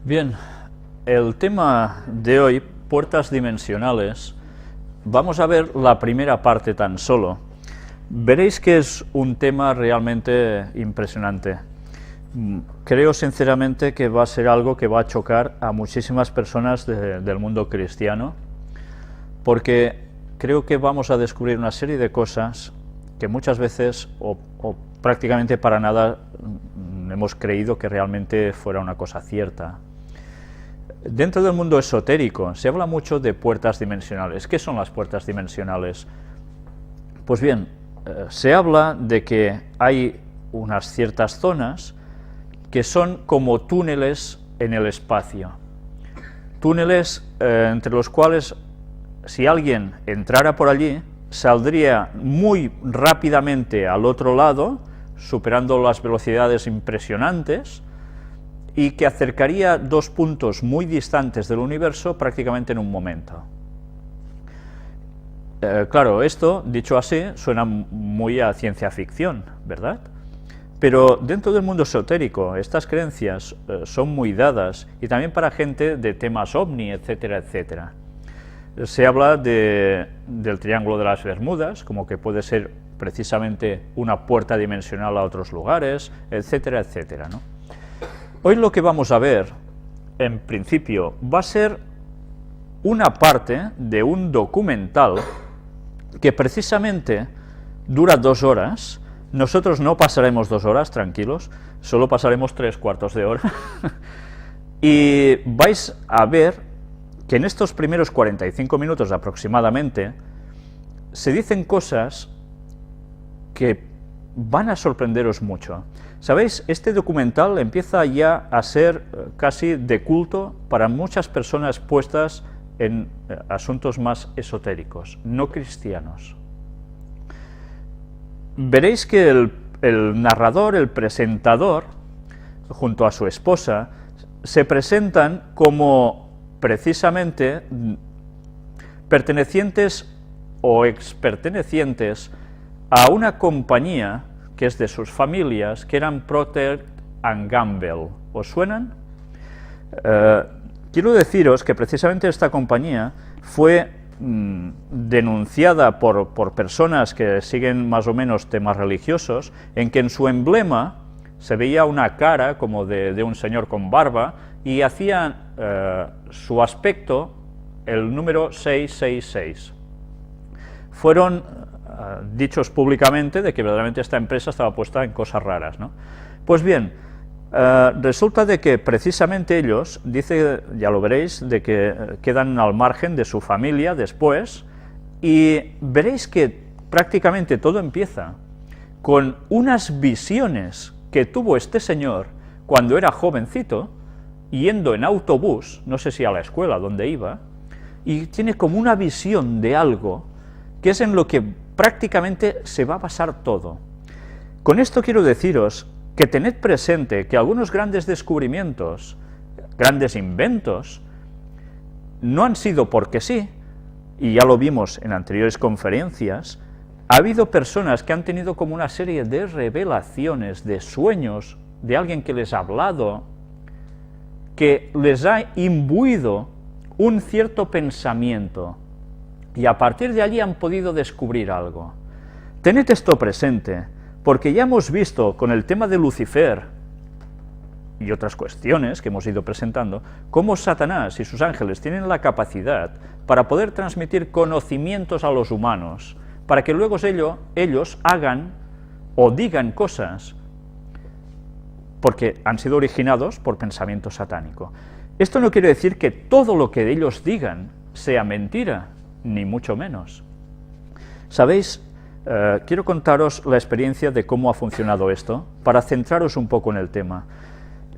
Bien, el tema de hoy, puertas dimensionales, vamos a ver la primera parte tan solo. Veréis que es un tema realmente impresionante. Creo sinceramente que va a ser algo que va a chocar a muchísimas personas del mundo cristiano, porque creo que vamos a descubrir una serie de cosas que muchas veces o prácticamente para nada hemos creído que realmente fuera una cosa cierta. Dentro del mundo esotérico se habla mucho de puertas dimensionales. ¿Qué son las puertas dimensionales? Pues bien, se habla de que hay unas ciertas zonas que son como túneles en el espacio. Túneles entre los cuales, si alguien entrara por allí, saldría muy rápidamente al otro lado, superando las velocidades impresionantes, y que acercaría dos puntos muy distantes del universo prácticamente en un momento. Claro, esto, dicho así, suena muy a ciencia ficción, ¿verdad? Pero dentro del mundo esotérico, estas creencias son muy dadas, y también para gente de temas ovni, etcétera, etcétera. Se habla del Triángulo de las Bermudas, como que puede ser precisamente una puerta dimensional a otros lugares, etcétera, etcétera, ¿no? Hoy lo que vamos a ver, en principio, va a ser una parte de un documental que precisamente dura 2 horas. Nosotros no pasaremos 2 horas, tranquilos, solo pasaremos 3/4 de hora. Y vais a ver que en estos primeros 45 minutos aproximadamente se dicen cosas que van a sorprenderos mucho. ¿Sabéis? Este documental empieza ya a ser casi de culto para muchas personas puestas en asuntos más esotéricos, no cristianos. Veréis que el narrador, el presentador, junto a su esposa, se presentan como precisamente pertenecientes o expertenecientes a una compañía que es de sus familias, que eran Procter & Gamble. ¿Os suenan? Quiero deciros que precisamente esta compañía fue denunciada por personas que siguen más o menos temas religiosos, en que en su emblema se veía una cara como de un señor con barba, y hacían su aspecto el número 666. Fueron dichos públicamente de que verdaderamente esta empresa estaba puesta en cosas raras, ¿no? Pues bien, resulta de que precisamente ellos, dice, ya lo veréis, de que quedan al margen de su familia después, y veréis que prácticamente todo empieza con unas visiones que tuvo este señor cuando era jovencito, yendo en autobús, no sé si a la escuela donde iba, y tiene como una visión de algo que es en lo que prácticamente se va a basar todo. Con esto quiero deciros que tened presente que algunos grandes descubrimientos, grandes inventos, no han sido porque sí, y ya lo vimos en anteriores conferencias. Ha habido personas que han tenido como una serie de revelaciones, de sueños, de alguien que les ha hablado, que les ha imbuido un cierto pensamiento, y a partir de allí han podido descubrir algo. Tened esto presente, porque ya hemos visto con el tema de Lucifer y otras cuestiones que hemos ido presentando, cómo Satanás y sus ángeles tienen la capacidad para poder transmitir conocimientos a los humanos, para que luego ellos hagan o digan cosas, porque han sido originados por pensamiento satánico. Esto no quiere decir que todo lo que ellos digan sea mentira, ni mucho menos. ¿Sabéis? Quiero contaros la experiencia de cómo ha funcionado esto, para centraros un poco en el tema.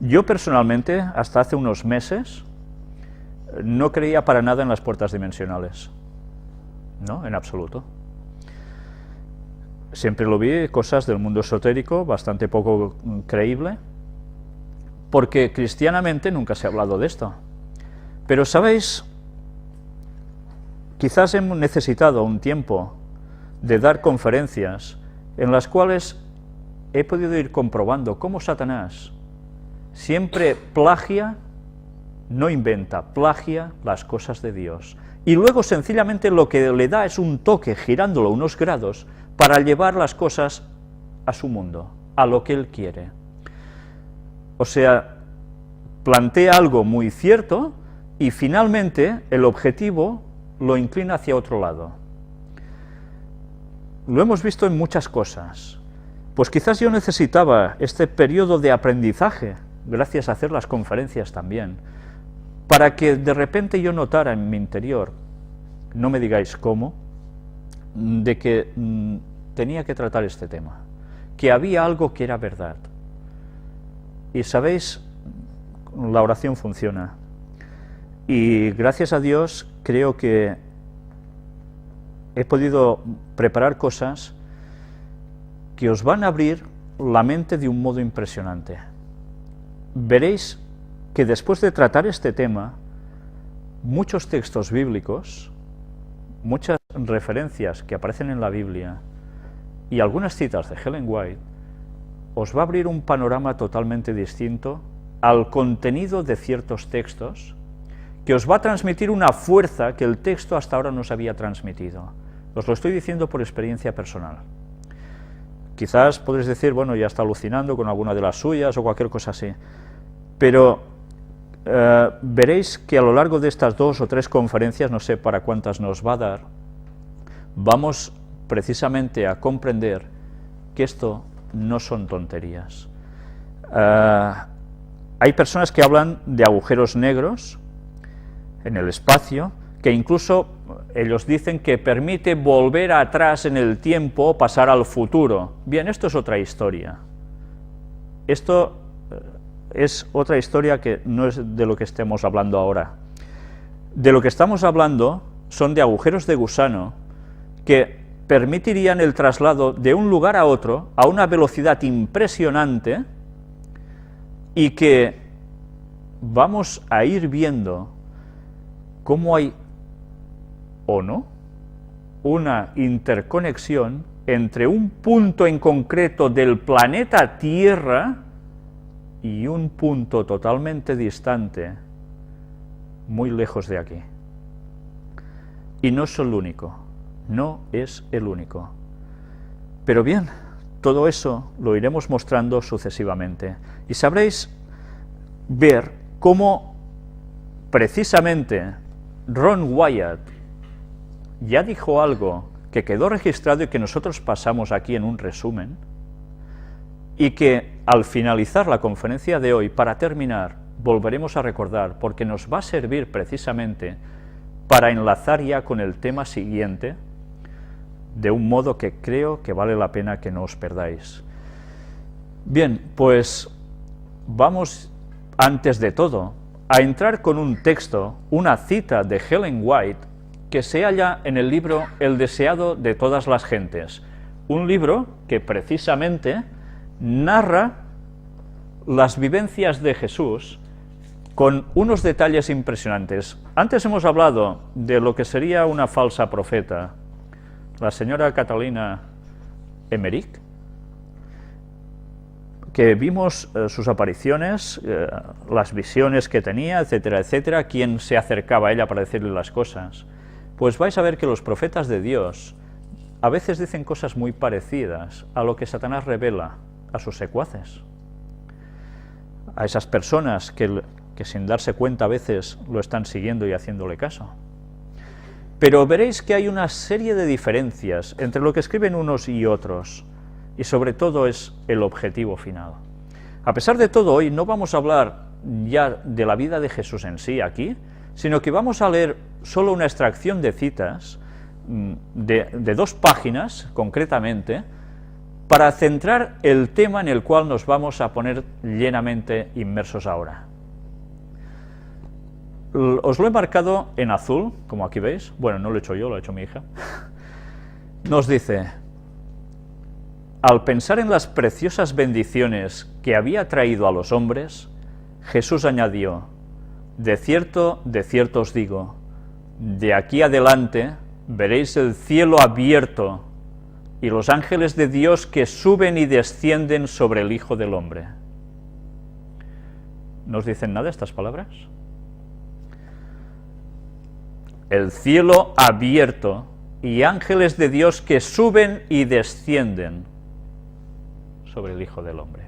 Yo personalmente, hasta hace unos meses, no creía para nada en las puertas dimensionales. No, en absoluto. Siempre lo vi cosas del mundo esotérico, bastante poco creíble, porque cristianamente nunca se ha hablado de esto. Pero, ¿sabéis? Quizás hemos necesitado un tiempo de dar conferencias en las cuales he podido ir comprobando cómo Satanás siempre plagia no inventa, plagia las cosas de Dios. Y luego sencillamente lo que le da es un toque, girándolo unos grados, para llevar las cosas a su mundo, a lo que él quiere. O sea, plantea algo muy cierto y finalmente el objetivo lo inclina hacia otro lado. Lo hemos visto en muchas cosas. Pues quizás yo necesitaba este periodo de aprendizaje, gracias a hacer las conferencias también, para que de repente yo notara en mi interior, no me digáis cómo, de que tenía que tratar este tema, que había algo que era verdad. Y sabéis, la oración funciona. Y gracias a Dios creo que he podido preparar cosas que os van a abrir la mente de un modo impresionante. Veréis que después de tratar este tema, muchos textos bíblicos, muchas referencias que aparecen en la Biblia y algunas citas de Ellen White, os va a abrir un panorama totalmente distinto al contenido de ciertos textos, que os va a transmitir una fuerza que el texto hasta ahora no os había transmitido. Os lo estoy diciendo por experiencia personal. Quizás podréis decir, bueno, ya está alucinando con alguna de las suyas o cualquier cosa así, pero veréis que a lo largo de estas 2 o 3 conferencias, no sé para cuántas nos va a dar, vamos precisamente a comprender que esto no son tonterías. Hay personas que hablan de agujeros negros en el espacio, que incluso ellos dicen que permite volver atrás en el tiempo o pasar al futuro. Bien, esto es otra historia. Esto es otra historia que no es de lo que estemos hablando ahora. De lo que estamos hablando son de agujeros de gusano que permitirían el traslado de un lugar a otro a una velocidad impresionante y que vamos a ir viendo cómo hay, o no, una interconexión entre un punto en concreto del planeta Tierra y un punto totalmente distante, muy lejos de aquí. Y no es el único, no es el único. Pero bien, todo eso lo iremos mostrando sucesivamente, y sabréis ver cómo precisamente Ron Wyatt ya dijo algo que quedó registrado y que nosotros pasamos aquí en un resumen, y que al finalizar la conferencia de hoy, para terminar, volveremos a recordar, porque nos va a servir precisamente para enlazar ya con el tema siguiente, de un modo que creo que vale la pena que no os perdáis. Bien, pues vamos, antes de todo, a entrar con un texto, una cita de Ellen White, que se halla en el libro El deseado de todas las gentes, un libro que precisamente narra las vivencias de Jesús con unos detalles impresionantes. Antes hemos hablado de lo que sería una falsa profeta, la señora Catalina Emmerich, que vimos sus apariciones, las visiones que tenía, etcétera, etcétera, quién se acercaba a ella para decirle las cosas. Pues vais a ver que los profetas de Dios a veces dicen cosas muy parecidas a lo que Satanás revela a sus secuaces, a esas personas que sin darse cuenta a veces lo están siguiendo y haciéndole caso. Pero veréis que hay una serie de diferencias entre lo que escriben unos y otros, y sobre todo es el objetivo final. A pesar de todo, hoy no vamos a hablar ya de la vida de Jesús en sí aquí, sino que vamos a leer solo una extracción de citas de 2 páginas, concretamente, para centrar el tema en el cual nos vamos a poner llenamente inmersos ahora. Os lo he marcado en azul, como aquí veis. Bueno, no lo he hecho yo, lo ha hecho mi hija. Nos dice: al pensar en las preciosas bendiciones que había traído a los hombres, Jesús añadió: de cierto os digo, de aquí adelante veréis el cielo abierto y los ángeles de Dios que suben y descienden sobre el Hijo del Hombre. ¿No os dicen nada estas palabras? el cielo abierto y ángeles de Dios que suben y descienden sobre el Hijo del Hombre.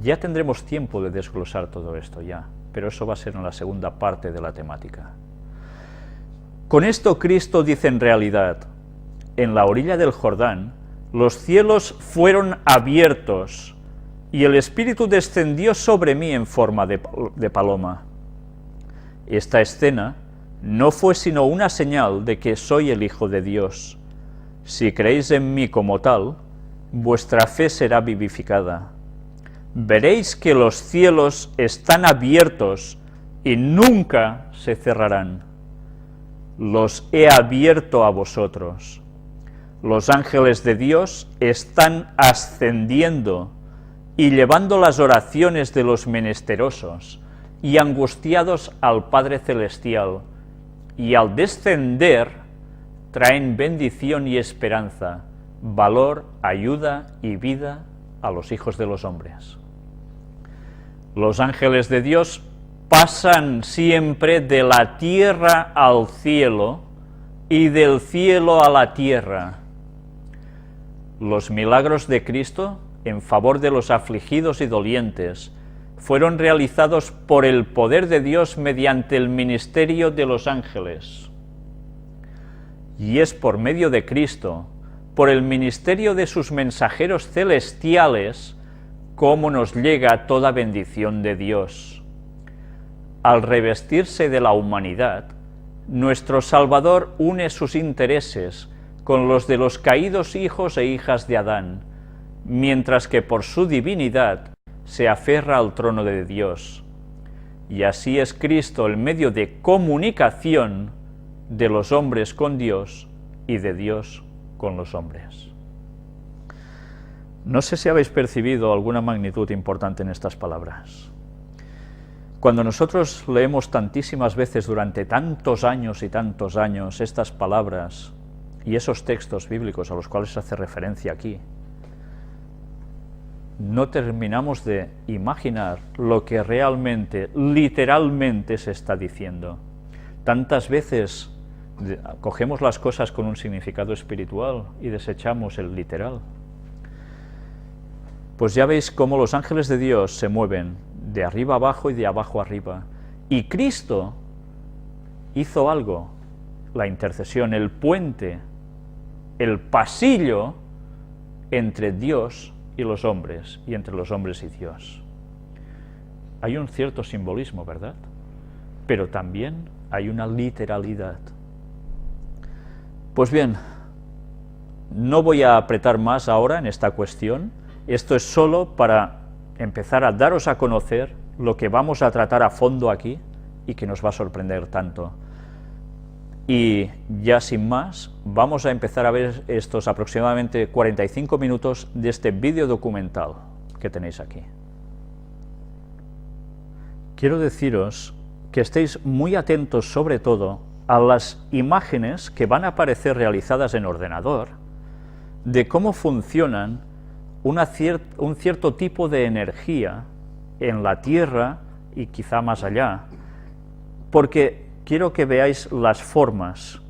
Ya tendremos tiempo de desglosar todo esto ya, pero eso va a ser en la segunda parte de la temática. Con esto Cristo dice en realidad, en la orilla del Jordán, los cielos fueron abiertos y el Espíritu descendió sobre mí en forma de paloma. Esta escena no fue sino una señal de que soy el Hijo de Dios. Si creéis en mí como tal, vuestra fe será vivificada. Veréis que los cielos están abiertos y nunca se cerrarán. Los he abierto a vosotros. Los ángeles de Dios están ascendiendo y llevando las oraciones de los menesterosos y angustiados al Padre Celestial, y al descender traen bendición y esperanza, valor, ayuda y vida a los hijos de los hombres. Los ángeles de Dios pasan siempre de la tierra al cielo y del cielo a la tierra. Los milagros de Cristo en favor de los afligidos y dolientes fueron realizados por el poder de Dios mediante el ministerio de los ángeles. Y es por medio de Cristo, por el ministerio de sus mensajeros celestiales, cómo nos llega toda bendición de Dios. Al revestirse de la humanidad, nuestro Salvador une sus intereses con los de los caídos hijos e hijas de Adán, mientras que por su divinidad se aferra al trono de Dios. Y así es Cristo el medio de comunicación de los hombres con Dios y de Dios con los hombres. No sé si habéis percibido alguna magnitud importante en estas palabras. Cuando nosotros leemos tantísimas veces durante tantos años y tantos años estas palabras y esos textos bíblicos a los cuales se hace referencia aquí, no terminamos de imaginar lo que realmente, literalmente se está diciendo. Tantas veces cogemos las cosas con un significado espiritual y desechamos el literal. Pues ya veis cómo los ángeles de Dios se mueven de arriba abajo y de abajo arriba. Y Cristo hizo algo, la intercesión, el puente, el pasillo entre Dios y los hombres, y entre los hombres y Dios. Hay un cierto simbolismo, ¿verdad? Pero también hay una literalidad. Pues bien, no voy a apretar más ahora en esta cuestión. Esto es solo para empezar a daros a conocer lo que vamos a tratar a fondo aquí y que nos va a sorprender tanto. Y ya sin más, vamos a empezar a ver estos aproximadamente 45 minutos de este vídeo documental que tenéis aquí. Quiero deciros que estéis muy atentos sobre todo a las imágenes que van a aparecer realizadas en ordenador de cómo funcionan un cierto tipo de energía en la Tierra y quizá más allá, porque quiero que veáis las formas.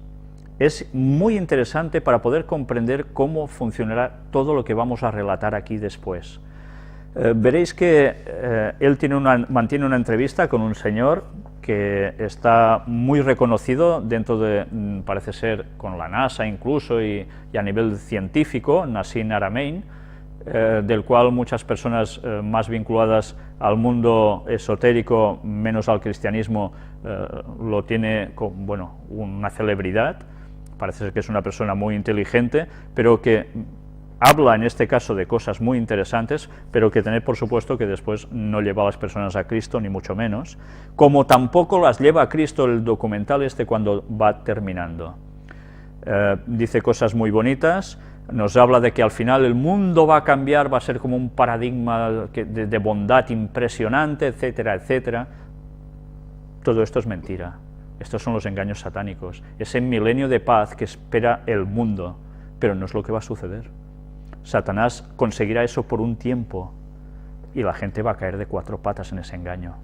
Es muy interesante para poder comprender cómo funcionará todo lo que vamos a relatar aquí después. Veréis que él mantiene una entrevista con un señor que está muy reconocido dentro de, parece ser, con la NASA incluso y a nivel científico, Nassim Haramein, del cual muchas personas más vinculadas al mundo esotérico, menos al cristianismo, lo tiene como, bueno, una celebridad. Parece ser que es una persona muy inteligente, pero que habla en este caso de cosas muy interesantes, pero que tened por supuesto que después no lleva a las personas a Cristo, ni mucho menos, como tampoco las lleva a Cristo el documental este cuando va terminando. Dice cosas muy bonitas, nos habla de que al final el mundo va a cambiar, va a ser como un paradigma de bondad impresionante, etcétera, etcétera. Todo esto es mentira. Estos son los engaños satánicos, ese milenio de paz que espera el mundo, pero no es lo que va a suceder. Satanás conseguirá eso por un tiempo y la gente va a caer de cuatro patas en ese engaño.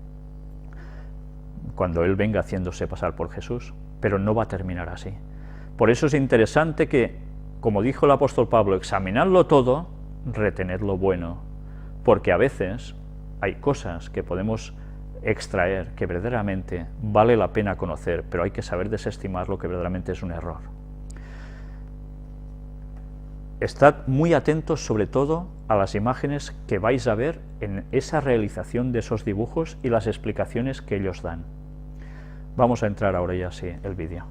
cuando Él venga haciéndose pasar por Jesús, pero no va a terminar así. Por eso es interesante que, como dijo el apóstol Pablo, examinadlo todo, retened lo bueno, porque a veces hay cosas que podemos extraer que verdaderamente vale la pena conocer, pero hay que saber desestimar lo que verdaderamente es un error. Estad muy atentos sobre todo a las imágenes que vais a ver en esa realización de esos dibujos y las explicaciones que ellos dan. Vamos a entrar ahora ya sí el vídeo.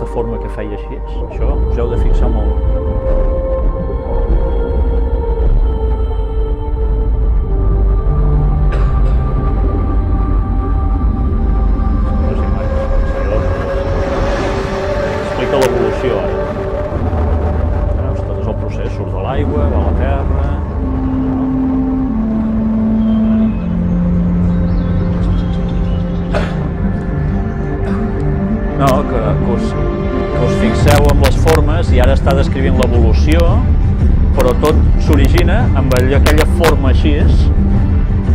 Forma que feia així, això us heu de fixar molt. Explica l'evolució ara. Tot és el procés, surt de l'aigua, va a la terra... No, que us fixeu en les formes i ara està descrivint l'evolució, però tot s'origina amb aquella forma així,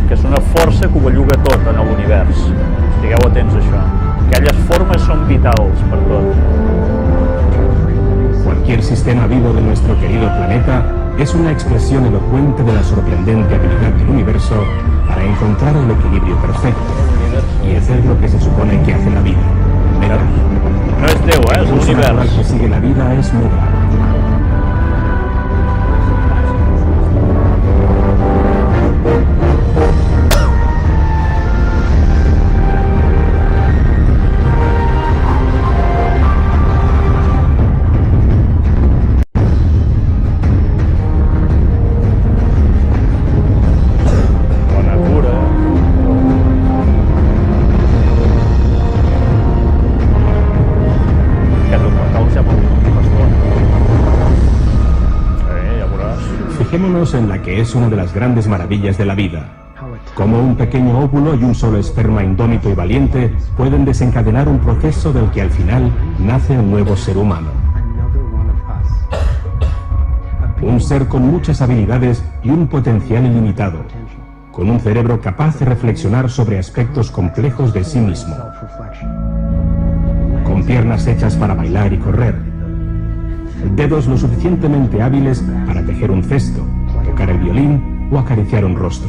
que és una força que ho belluga tot en l'univers. Estigueu atents a això. Aquelles formes són vitals per tot. Cualquier sistema vivo de nuestro querido planeta es una expresión elocuente de la sorprendente habilidad del universo para encontrar el equilibrio perfecto y hacer lo que se supone que hace la vida. Medrar. No és Déu, és l'univers. El que sigue la vida es medrar. Fijémonos en la que es una de las grandes maravillas de la vida. Como un pequeño óvulo y un solo esperma indómito y valiente pueden desencadenar un proceso del que al final nace un nuevo ser humano. Un ser con muchas habilidades y un potencial ilimitado, con un cerebro capaz de reflexionar sobre aspectos complejos de sí mismo, con piernas hechas para bailar y correr, dedos lo suficientemente hábiles para tejer un cesto, tocar el violín o acariciar un rostro.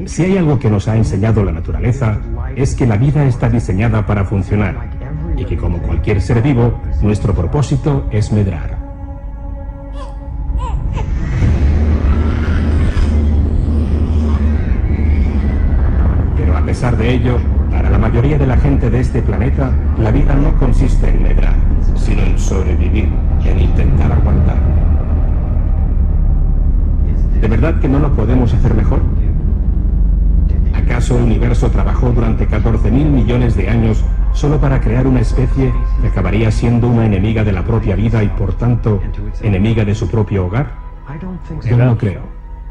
Si hay algo que nos ha enseñado la naturaleza, es que la vida está diseñada para funcionar y que, como cualquier ser vivo, nuestro propósito es medrar. Pero a pesar de ello, para la mayoría de la gente de este planeta, la vida no consiste en medrar, sino en sobrevivir, en intentar aguantar. ¿De verdad que no lo podemos hacer mejor? ¿Acaso el universo trabajó durante 14.000 millones de años solo para crear una especie que acabaría siendo una enemiga de la propia vida y, por tanto, enemiga de su propio hogar? Yo no lo creo.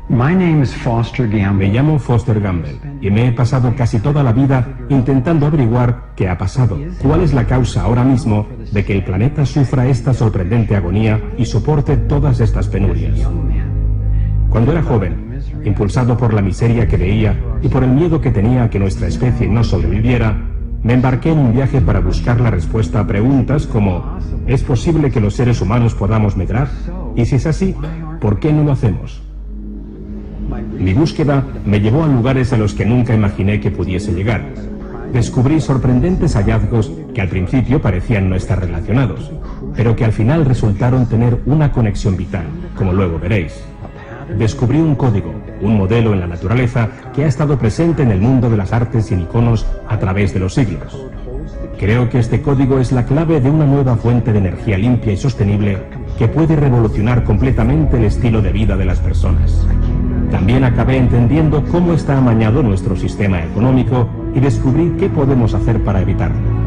Me llamo Foster Gamble y me he pasado casi toda la vida intentando averiguar qué ha pasado, cuál es la causa ahora mismo de que el planeta sufra esta sorprendente agonía y soporte todas estas penurias. Cuando era joven, impulsado por la miseria que veía y por el miedo que tenía a que nuestra especie no sobreviviera, me embarqué en un viaje para buscar la respuesta a preguntas como ¿es posible que los seres humanos podamos medrar? Y si es así, ¿por qué no lo hacemos? Mi búsqueda me llevó a lugares a los que nunca imaginé que pudiese llegar. Descubrí sorprendentes hallazgos que al principio parecían no estar relacionados. pero que al final resultaron tener una conexión vital, como luego veréis. Descubrí un código, un modelo en la naturaleza que ha estado presente en el mundo de las artes sin iconos a través de los siglos. Creo que este código es la clave de una nueva fuente de energía limpia y sostenible que puede revolucionar completamente el estilo de vida de las personas. También acabé entendiendo cómo está amañado nuestro sistema económico y descubrí qué podemos hacer para evitarlo.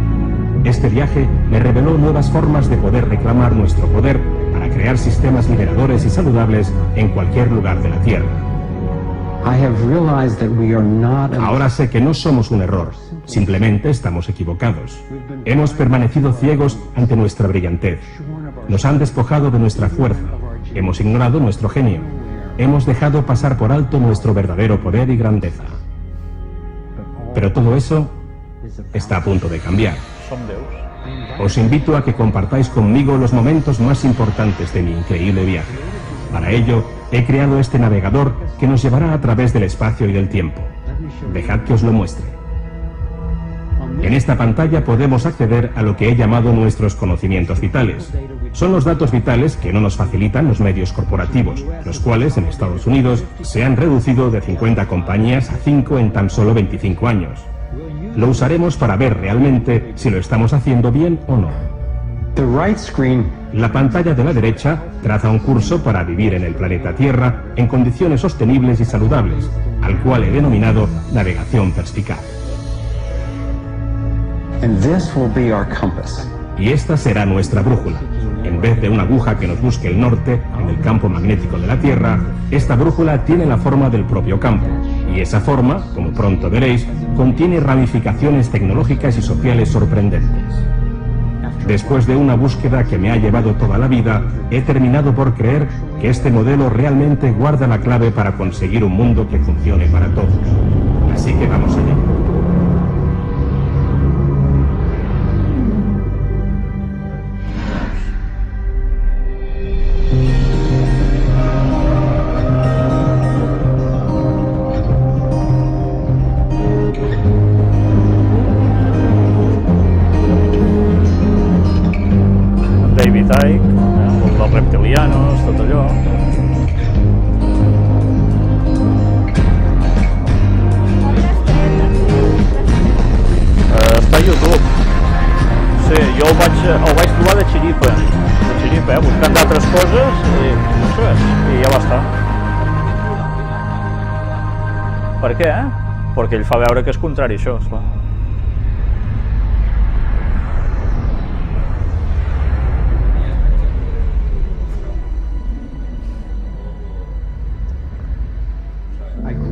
Este viaje me reveló nuevas formas de poder reclamar nuestro poder para crear sistemas liberadores y saludables en cualquier lugar de la Tierra. Ahora sé que no somos un error, simplemente estamos equivocados. Hemos permanecido ciegos ante nuestra brillantez. Nos han despojado de nuestra fuerza, hemos ignorado nuestro genio, hemos dejado pasar por alto nuestro verdadero poder y grandeza. Pero todo eso está a punto de cambiar. Os invito a que compartáis conmigo los momentos más importantes de mi increíble viaje. Para ello, he creado este navegador que nos llevará a través del espacio y del tiempo. Dejad que os lo muestre. En esta pantalla podemos acceder a lo que he llamado nuestros conocimientos vitales. Son los datos vitales que no nos facilitan los medios corporativos, los cuales en Estados Unidos se han reducido de 50 compañías a 5 en tan solo 25 años. Lo usaremos para ver realmente si lo estamos haciendo bien o no. La pantalla de la derecha traza un curso para vivir en el planeta Tierra en condiciones sostenibles y saludables, al cual he denominado navegación perspicaz. Y esta será nuestra brújula. En vez de una aguja que nos busque el norte en el campo magnético de la Tierra, esta brújula tiene la forma del propio campo. Y esa forma, como pronto veréis, contiene ramificaciones tecnológicas y sociales sorprendentes. Después de una búsqueda que me ha llevado toda la vida, he terminado por creer que este modelo realmente guarda la clave para conseguir un mundo que funcione para todos. Así que vamos allá. David Icke, los reptilianos, tot allò. Està a YouTube. Sí, jo el vaig trobar de xiripa, buscant d'altres coses i ja va estar. Per què? Perquè ell fa veure que és contrari a això, esclar.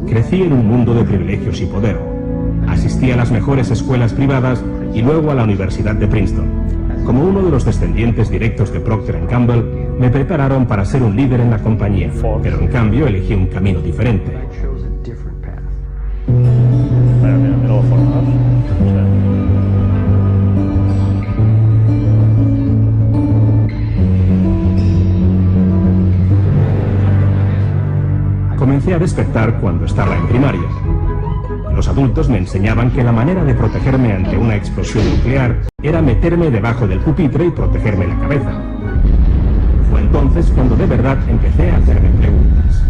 Crecí en un mundo de privilegios y poder. Asistí a las mejores escuelas privadas y luego a la Universidad de Princeton. Como uno de los descendientes directos de Procter & Gamble, me prepararon para ser un líder en la compañía, pero en cambio elegí un camino diferente. Mira los formas. Comencé a despertar cuando estaba en primaria. Los adultos me enseñaban que la manera de protegerme ante una explosión nuclear era meterme debajo del pupitre y protegerme la cabeza. Fue entonces cuando de verdad empecé a hacerme preguntas.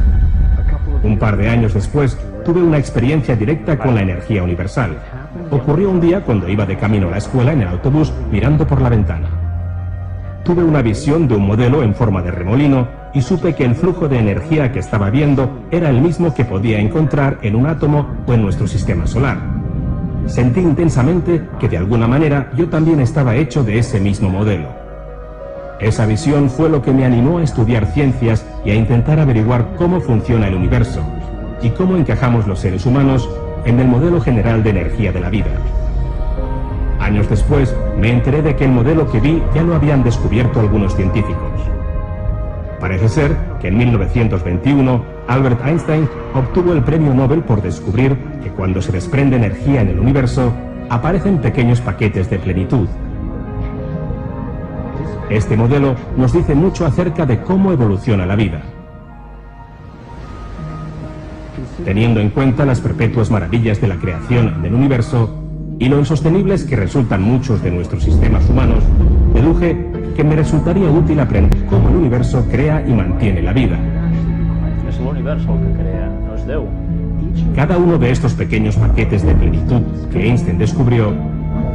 Un par de años después, tuve una experiencia directa con la energía universal. Ocurrió un día cuando iba de camino a la escuela en el autobús mirando por la ventana. Tuve una visión de un modelo en forma de remolino y supe que el flujo de energía que estaba viendo era el mismo que podía encontrar en un átomo o en nuestro sistema solar. Sentí intensamente que de alguna manera yo también estaba hecho de ese mismo modelo. Esa visión fue lo que me animó a estudiar ciencias y a intentar averiguar cómo funciona el universo y cómo encajamos los seres humanos en el modelo general de energía de la vida. Años después, me enteré de que el modelo que vi ya lo habían descubierto algunos científicos. Parece ser que en 1921, Albert Einstein obtuvo el premio Nobel por descubrir que cuando se desprende energía en el universo, aparecen pequeños paquetes de plenitud. Este modelo nos dice mucho acerca de cómo evoluciona la vida. Teniendo en cuenta las perpetuas maravillas de la creación en el universo, y lo insostenibles que resultan muchos de nuestros sistemas humanos, deduje que me resultaría útil aprender cómo el universo crea y mantiene la vida. És l'univers el que crea, no és Déu. Cada uno de estos pequeños paquetes de plenitud que Einstein descubrió,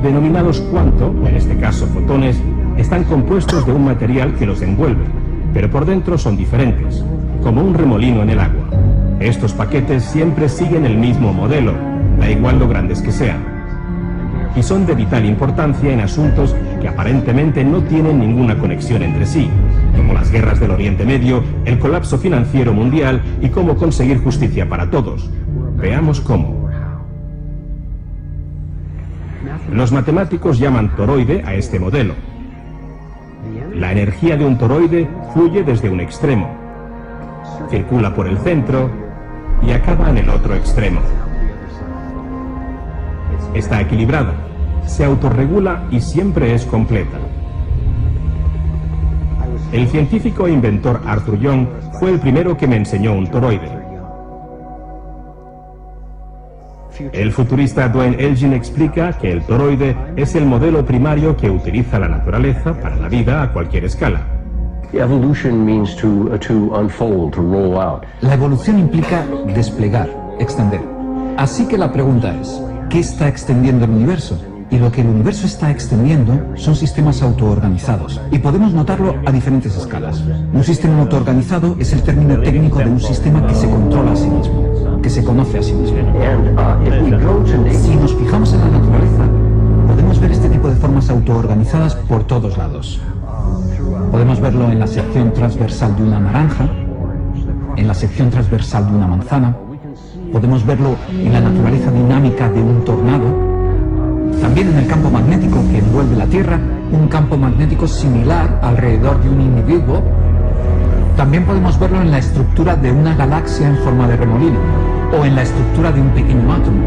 denominados cuanto, en este caso fotones, están compuestos de un material que los envuelve, pero por dentro son diferentes, como un remolino en el agua. Estos paquetes siempre siguen el mismo modelo, da igual lo grandes que sean, y son de vital importancia en asuntos que aparentemente no tienen ninguna conexión entre sí, como las guerras del Oriente Medio, el colapso financiero mundial y cómo conseguir justicia para todos. Veamos cómo. Los matemáticos llaman toroide a este modelo. La energía de un toroide fluye desde un extremo, circula por el centro y acaba en el otro extremo. Está equilibrada, se autorregula y siempre es completa. El científico e inventor Arthur Young fue el primero que me enseñó un toroide. El futurista Duane Elgin explica que el toroide es el modelo primario que utiliza la naturaleza para la vida a cualquier escala. La evolución implica desplegar, extender. Así que la pregunta es, ¿qué está extendiendo el universo? Y lo que el universo está extendiendo son sistemas autoorganizados. Y podemos notarlo a diferentes escalas. Un sistema autoorganizado es el término técnico de un sistema que se controla a sí mismo, que se conoce a sí mismo. Si nos fijamos en la naturaleza, podemos ver este tipo de formas autoorganizadas por todos lados. Podemos verlo en la sección transversal de una naranja, en la sección transversal de una manzana. Podemos verlo en la naturaleza dinámica de un tornado. También en el campo magnético que envuelve la Tierra, un campo magnético similar alrededor de un individuo. También podemos verlo en la estructura de una galaxia en forma de remolino, o en la estructura de un pequeño átomo.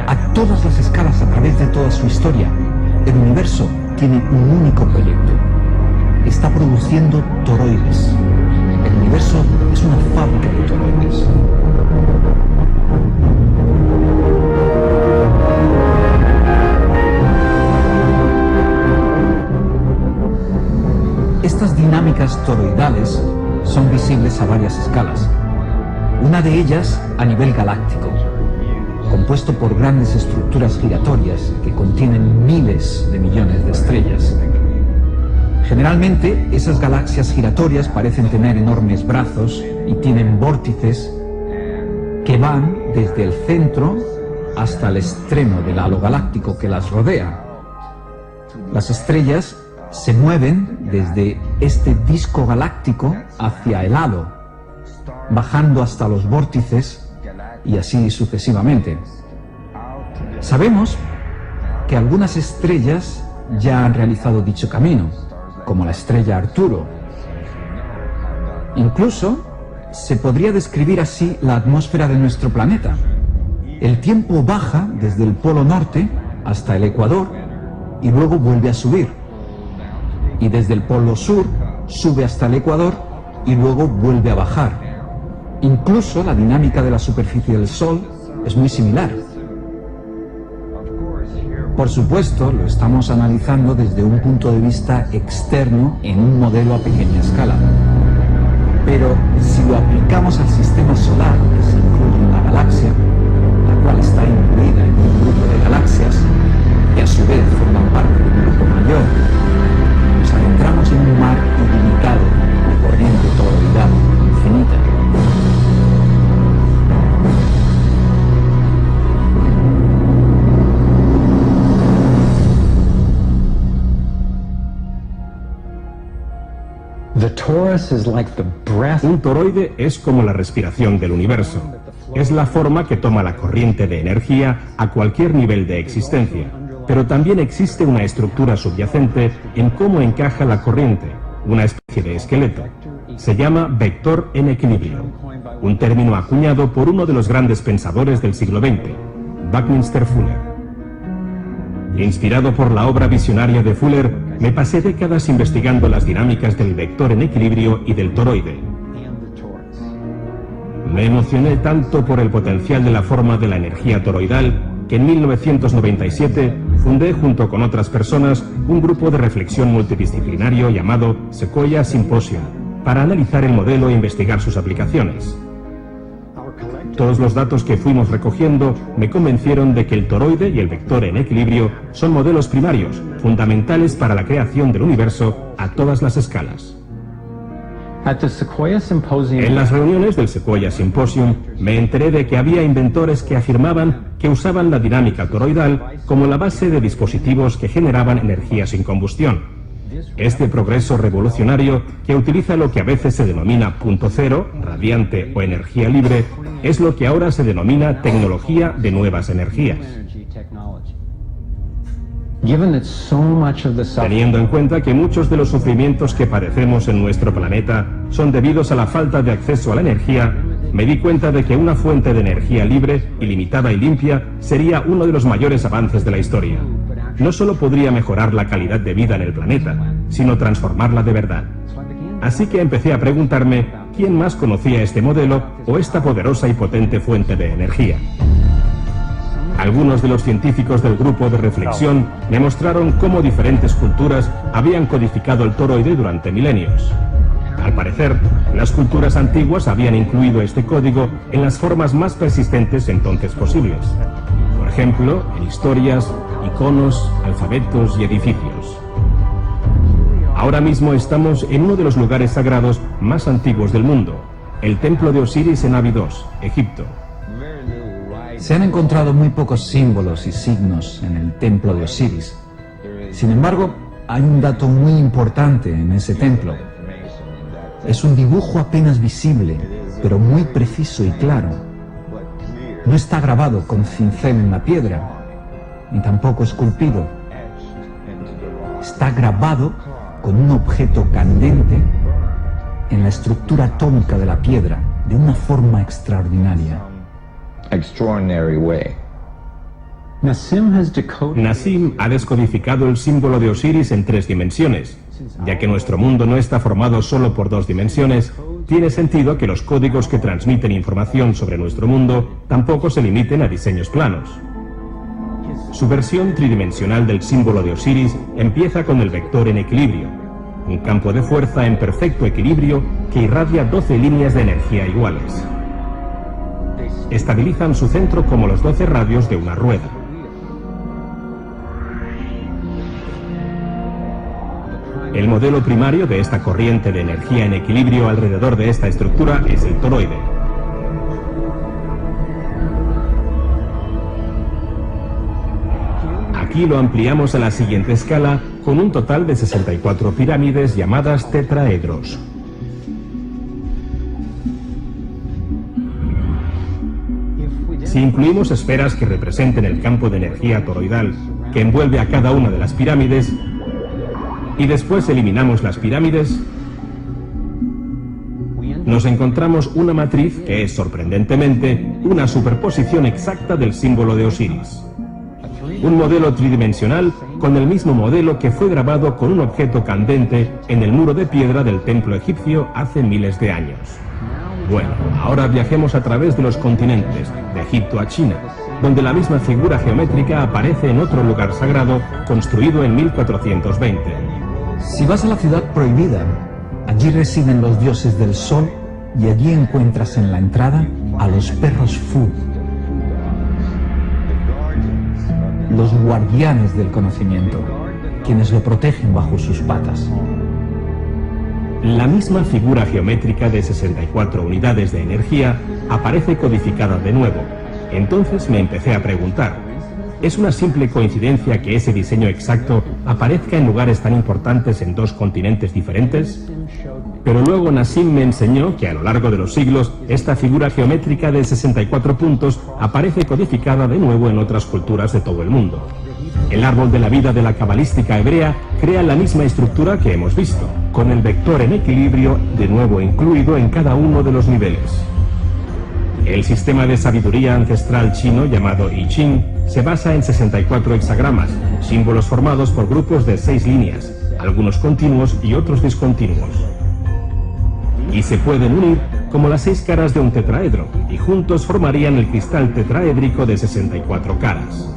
A todas las escalas, a través de toda su historia, el universo tiene un único proyecto. Está produciendo toroides. El universo es una fábrica de toroides. Estas dinámicas toroidales son visibles a varias escalas. Una de ellas a nivel galáctico, compuesto por grandes estructuras giratorias que contienen miles de millones de estrellas. Generalmente, esas galaxias giratorias parecen tener enormes brazos y tienen vórtices que van desde el centro hasta el extremo del halo galáctico que las rodea. Las estrellas se mueven desde este disco galáctico hacia el halo, bajando hasta los vórtices y así sucesivamente. Sabemos que algunas estrellas ya han realizado dicho camino, como la estrella Arturo. Incluso se podría describir así la atmósfera de nuestro planeta. El tiempo baja desde el polo norte hasta el ecuador y luego vuelve a subir. Y desde el polo sur sube hasta el ecuador y luego vuelve a bajar. Incluso la dinámica de la superficie del Sol es muy similar. Por supuesto, lo estamos analizando desde un punto de vista externo en un modelo a pequeña escala. Pero si lo aplicamos al sistema solar, que se incluye en la galaxia, la cual está incluida en un grupo de galaxias, que a su vez forman parte de un grupo mayor, nos adentramos en un mar ilimitado de corriente toroidal infinita. Un toroide es como la respiración del universo. Es la forma que toma la corriente de energía a cualquier nivel de existencia. Pero también existe una estructura subyacente en cómo encaja la corriente, una especie de esqueleto. Se llama vector en equilibrio, un término acuñado por uno de los grandes pensadores del siglo XX, Buckminster Fuller. Inspirado por la obra visionaria de Fuller, me pasé décadas investigando las dinámicas del vector en equilibrio y del toroide. Me emocioné tanto por el potencial de la forma de la energía toroidal que en 1997 fundé junto con otras personas un grupo de reflexión multidisciplinario llamado Sequoia Symposium para analizar el modelo e investigar sus aplicaciones. Todos los datos que fuimos recogiendo me convencieron de que el toroide y el vector en equilibrio son modelos primarios, fundamentales para la creación del universo a todas las escalas. En las reuniones del Sequoia Symposium me enteré de que había inventores que afirmaban que usaban la dinámica toroidal como la base de dispositivos que generaban energía sin combustión. Este progreso revolucionario, que utiliza lo que a veces se denomina punto cero, radiante o energía libre, es lo que ahora se denomina tecnología de nuevas energías. Teniendo en cuenta que muchos de los sufrimientos que padecemos en nuestro planeta son debidos a la falta de acceso a la energía, me di cuenta de que una fuente de energía libre, ilimitada y limpia sería uno de los mayores avances de la historia. No solo podría mejorar la calidad de vida en el planeta, sino transformarla de verdad. Así que empecé a preguntarme quién más conocía este modelo o esta poderosa y potente fuente de energía. Algunos de los científicos del grupo de reflexión me mostraron cómo diferentes culturas habían codificado el toroide durante milenios. Al parecer, las culturas antiguas habían incluido este código en las formas más persistentes entonces posibles. Por ejemplo, en historias, iconos, alfabetos y edificios. Ahora mismo estamos en uno de los lugares sagrados más antiguos del mundo, el templo de Osiris en Abidos, Egipto. Se han encontrado muy pocos símbolos y signos en el templo de Osiris. Sin embargo, hay un dato muy importante en ese templo. Es un dibujo apenas visible, pero muy preciso y claro. No está grabado con cincel en la piedra, ni tampoco esculpido. Está grabado con un objeto candente en la estructura atómica de la piedra, de una forma extraordinaria. Nassim ha descodificado el símbolo de Osiris en 3 dimensiones. Ya que nuestro mundo no está formado solo por 2 dimensiones, tiene sentido que los códigos que transmiten información sobre nuestro mundo tampoco se limiten a diseños planos. Su versión tridimensional del símbolo de Osiris empieza con el vector en equilibrio, un campo de fuerza en perfecto equilibrio que irradia 12 líneas de energía iguales. Estabilizan su centro como los 12 radios de una rueda. El modelo primario de esta corriente de energía en equilibrio alrededor de esta estructura es el toroide. Aquí lo ampliamos a la siguiente escala con un total de 64 pirámides llamadas tetraedros. Si incluimos esferas que representen el campo de energía toroidal que envuelve a cada una de las pirámides, y después eliminamos las pirámides, nos encontramos una matriz que es, sorprendentemente, una superposición exacta del símbolo de Osiris. Un modelo tridimensional con el mismo modelo que fue grabado con un objeto candente en el muro de piedra del templo egipcio hace miles de años. Bueno, ahora viajemos a través de los continentes, de Egipto a China, donde la misma figura geométrica aparece en otro lugar sagrado construido en 1420. Si vas a la ciudad prohibida, allí residen los dioses del sol y allí encuentras en la entrada a los perros Fu, los guardianes del conocimiento, quienes lo protegen bajo sus patas. La misma figura geométrica de 64 unidades de energía aparece codificada de nuevo. Entonces me empecé a preguntar, ¿es una simple coincidencia que ese diseño exacto aparezca en lugares tan importantes en 2 continentes diferentes? Pero luego Nassim me enseñó que a lo largo de los siglos esta figura geométrica de 64 puntos aparece codificada de nuevo en otras culturas de todo el mundo. El árbol de la vida de la cabalística hebrea crea la misma estructura que hemos visto, con el vector en equilibrio de nuevo incluido en cada uno de los niveles. El sistema de sabiduría ancestral chino llamado I Ching se basa en 64 hexagramas, símbolos formados por grupos de 6 líneas, algunos continuos y otros discontinuos. Y se pueden unir como las 6 caras de un tetraedro, y juntos formarían el cristal tetraédrico de 64 caras.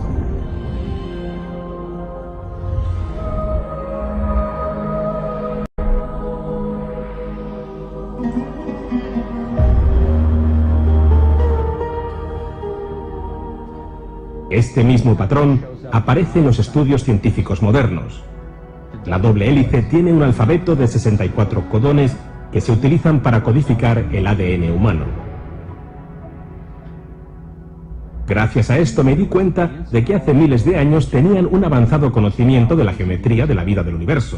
Este mismo patrón aparece en los estudios científicos modernos. La doble hélice tiene un alfabeto de 64 codones que se utilizan para codificar el ADN humano. Gracias a esto me di cuenta de que hace miles de años tenían un avanzado conocimiento de la geometría de la vida del universo.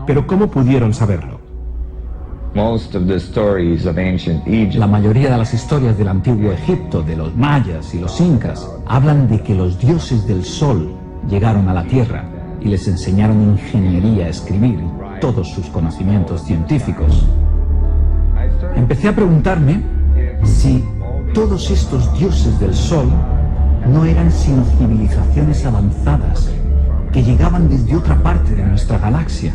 Pero ¿cómo pudieron saberlo? La mayoría de las historias del antiguo Egipto, de los mayas y los incas, hablan de que los dioses del sol llegaron a la tierra y les enseñaron ingeniería, escribir y todos sus conocimientos científicos. Empecé a preguntarme si todos estos dioses del sol no eran sino civilizaciones avanzadas que llegaban desde otra parte de nuestra galaxia.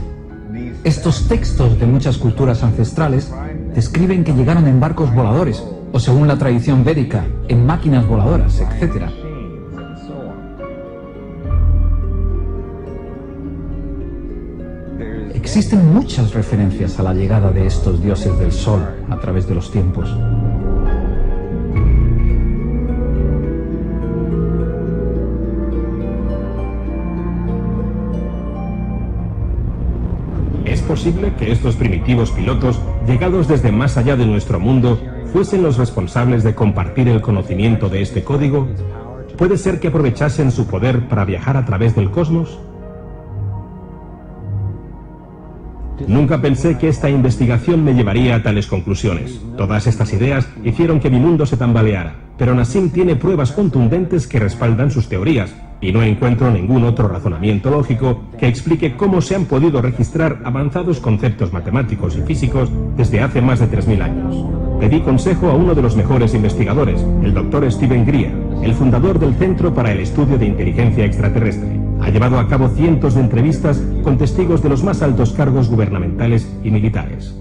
Estos textos de muchas culturas ancestrales describen que llegaron en barcos voladores, o según la tradición védica, en máquinas voladoras, etc. Existen muchas referencias a la llegada de estos dioses del sol a través de los tiempos. ¿Es posible que estos primitivos pilotos, llegados desde más allá de nuestro mundo, fuesen los responsables de compartir el conocimiento de este código? ¿Puede ser que aprovechasen su poder para viajar a través del cosmos? Nunca pensé que esta investigación me llevaría a tales conclusiones. Todas estas ideas hicieron que mi mundo se tambaleara, pero Nassim tiene pruebas contundentes que respaldan sus teorías, y no encuentro ningún otro razonamiento lógico que explique cómo se han podido registrar avanzados conceptos matemáticos y físicos desde hace más de 3000 años. Pedí consejo a uno de los mejores investigadores, el Dr. Stephen Greer, el fundador del Centro para el Estudio de Inteligencia Extraterrestre. Ha llevado a cabo cientos de entrevistas con testigos de los más altos cargos gubernamentales y militares.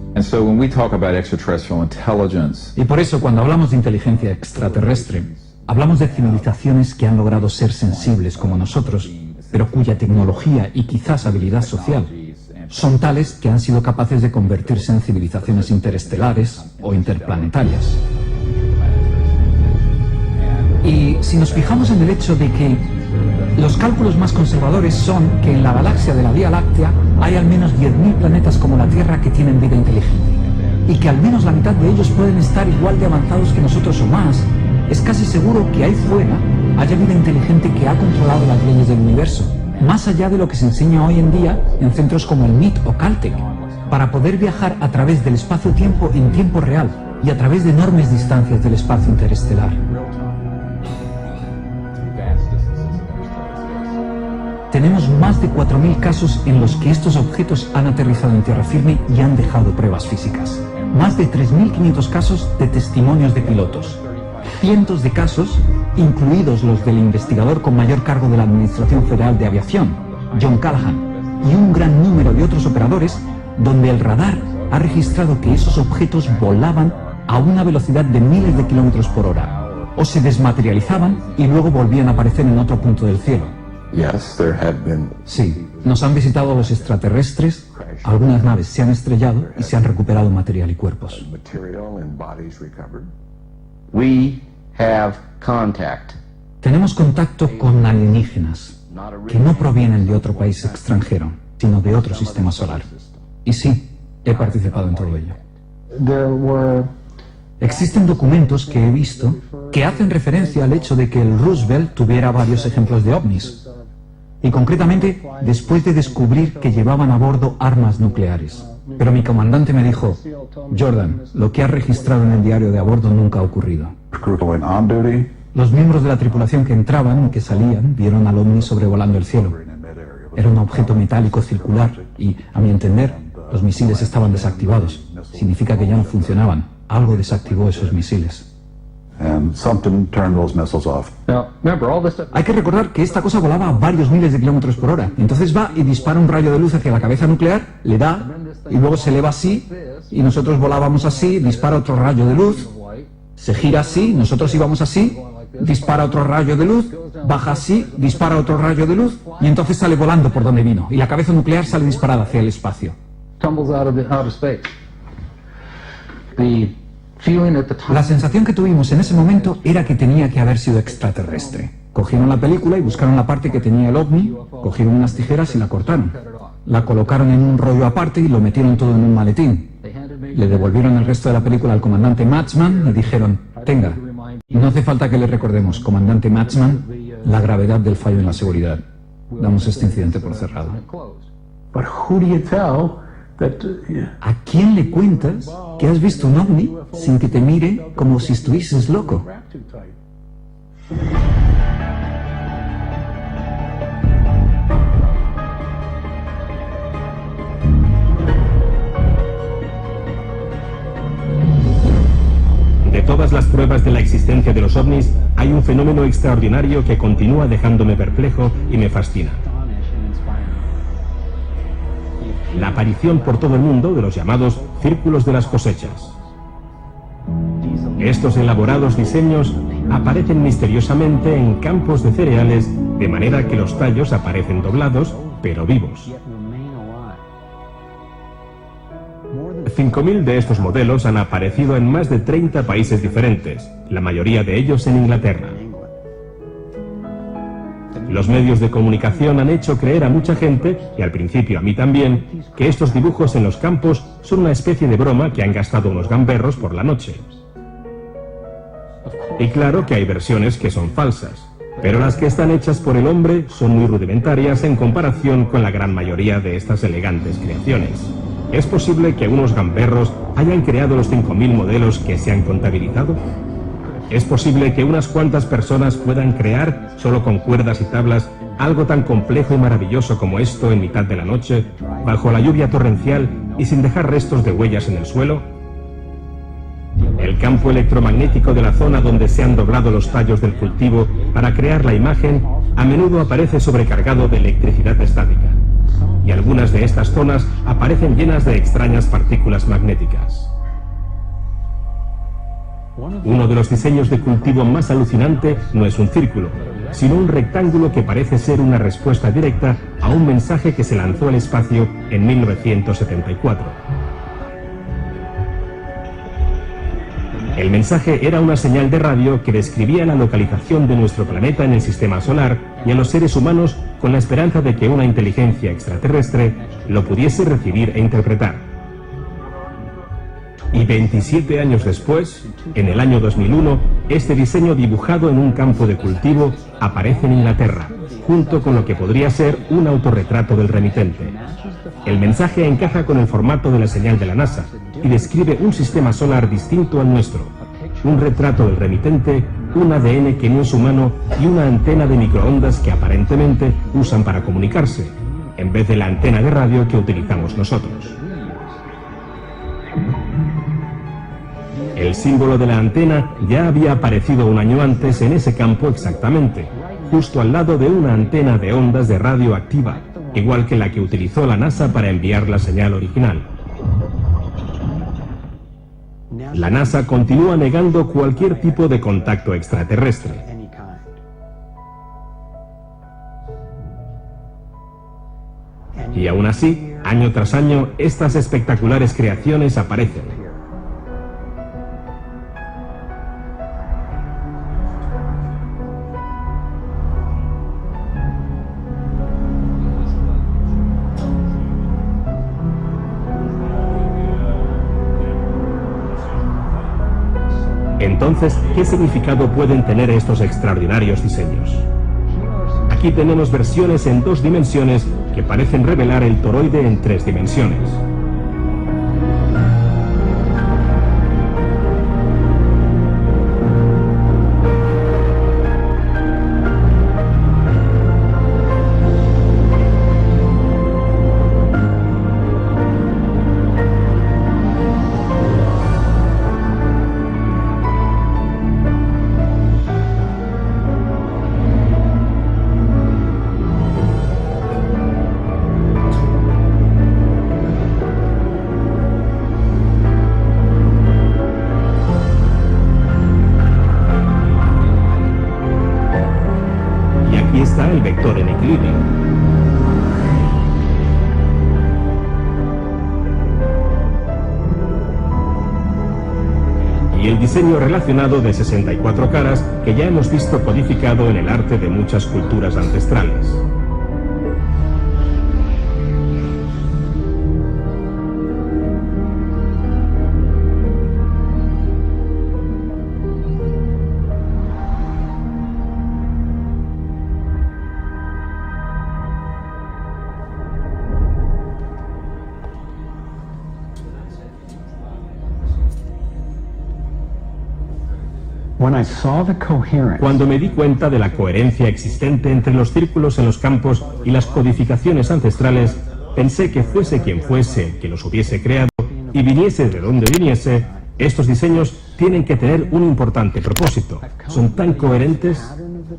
Y por eso, cuando hablamos de inteligencia extraterrestre, hablamos de civilizaciones que han logrado ser sensibles como nosotros, pero cuya tecnología y quizás habilidad social son tales que han sido capaces de convertirse en civilizaciones interestelares o interplanetarias. Y si nos fijamos en el hecho de que los cálculos más conservadores son que en la galaxia de la Vía Láctea hay al menos 10.000 planetas como la Tierra que tienen vida inteligente, y que al menos la mitad de ellos pueden estar igual de avanzados que nosotros o más, es casi seguro que ahí fuera haya vida inteligente que ha controlado las leyes del universo, más allá de lo que se enseña hoy en día en centros como el MIT o Caltech, para poder viajar a través del espacio-tiempo en tiempo real y a través de enormes distancias del espacio interestelar. Tenemos más de 4.000 casos en los que estos objetos han aterrizado en tierra firme y han dejado pruebas físicas. Más de 3.500 casos de testimonios de pilotos. Cientos de casos, incluidos los del investigador con mayor cargo de la Administración Federal de Aviación, John Callahan, y un gran número de otros operadores, donde el radar ha registrado que esos objetos volaban a una velocidad de miles de kilómetros por hora, o se desmaterializaban y luego volvían a aparecer en otro punto del cielo. Sí, nos han visitado los extraterrestres, algunas naves se han estrellado y se han recuperado material y cuerpos. Tenemos contacto con alienígenas que no provienen de otro país extranjero, sino de otro sistema solar. Y sí, he participado en todo ello. Existen documentos que he visto que hacen referencia al hecho de que el Roosevelt tuviera varios ejemplos de ovnis. Y concretamente, después de descubrir que llevaban a bordo armas nucleares. Pero mi comandante me dijo: Jordan, lo que has registrado en el diario de a bordo nunca ha ocurrido. Los miembros de la tripulación que entraban y que salían vieron al ovni sobrevolando el cielo. Era un objeto metálico circular y, a mi entender, los misiles estaban desactivados. Significa que ya no funcionaban. Algo desactivó esos misiles. Hay que recordar que esta cosa volaba a varios miles de kilómetros por hora. Entonces va y dispara un rayo de luz hacia la cabeza nuclear, le da, y luego se eleva así, y nosotros volábamos así, dispara otro rayo de luz, se gira así, nosotros íbamos así, dispara otro rayo de luz, baja así, dispara otro rayo de luz, y entonces sale volando por donde vino, y la cabeza nuclear sale disparada hacia el espacio. La sensación que tuvimos en ese momento era que tenía que haber sido extraterrestre. Cogieron la película y buscaron la parte que tenía el ovni, cogieron unas tijeras y la cortaron. La colocaron en un rollo aparte y lo metieron todo en un maletín. Le devolvieron el resto de la película al comandante Matchman y dijeron, tenga, no hace falta que le recordemos, comandante Matchman, la gravedad del fallo en la seguridad. Damos este incidente por cerrado. ¿A quién le cuentas que has visto un ovni sin que te mire como si estuvieses loco? De todas las pruebas de la existencia de los ovnis, hay un fenómeno extraordinario que continúa dejándome perplejo y me fascina. La aparición por todo el mundo de los llamados círculos de las cosechas. Estos elaborados diseños aparecen misteriosamente en campos de cereales, de manera que los tallos aparecen doblados, pero vivos. 5.000 de estos modelos han aparecido en más de 30 países diferentes, la mayoría de ellos en Inglaterra. Los medios de comunicación han hecho creer a mucha gente, y al principio a mí también, que estos dibujos en los campos son una especie de broma que han gastado unos gamberros por la noche. Y claro que hay versiones que son falsas, pero las que están hechas por el hombre son muy rudimentarias en comparación con la gran mayoría de estas elegantes creaciones. ¿Es posible que unos gamberros hayan creado los 5.000 modelos que se han contabilizado? ¿Es posible que unas cuantas personas puedan crear, solo con cuerdas y tablas, algo tan complejo y maravilloso como esto en mitad de la noche, bajo la lluvia torrencial y sin dejar restos de huellas en el suelo? El campo electromagnético de la zona donde se han doblado los tallos del cultivo para crear la imagen a menudo aparece sobrecargado de electricidad estática, y algunas de estas zonas aparecen llenas de extrañas partículas magnéticas. Uno de los diseños de cultivo más alucinante no es un círculo, sino un rectángulo que parece ser una respuesta directa a un mensaje que se lanzó al espacio en 1974. El mensaje era una señal de radio que describía la localización de nuestro planeta en el sistema solar y a los seres humanos con la esperanza de que una inteligencia extraterrestre lo pudiese recibir e interpretar. Y 27 años después, en el año 2001, este diseño dibujado en un campo de cultivo aparece en Inglaterra, junto con lo que podría ser un autorretrato del remitente. El mensaje encaja con el formato de la señal de la NASA y describe un sistema solar distinto al nuestro, un retrato del remitente, un ADN que no es humano y una antena de microondas que aparentemente usan para comunicarse, en vez de la antena de radio que utilizamos nosotros. El símbolo de la antena ya había aparecido un año antes en ese campo exactamente, justo al lado de una antena de ondas de radio activa, igual que la que utilizó la NASA para enviar la señal original. La NASA continúa negando cualquier tipo de contacto extraterrestre. Y aún así, año tras año, estas espectaculares creaciones aparecen. Entonces, ¿qué significado pueden tener estos extraordinarios diseños? Aquí tenemos versiones en 2 dimensiones que parecen revelar el toroide en 3 dimensiones. aquí está el vector en equilibrio. Y el diseño relacionado de 64 caras que ya hemos visto codificado en el arte de muchas culturas ancestrales. Cuando me di cuenta de la coherencia existente entre los círculos en los campos y las codificaciones ancestrales, pensé que fuese quien fuese que los hubiese creado y viniese de donde viniese, estos diseños tienen que tener un importante propósito. Son tan coherentes.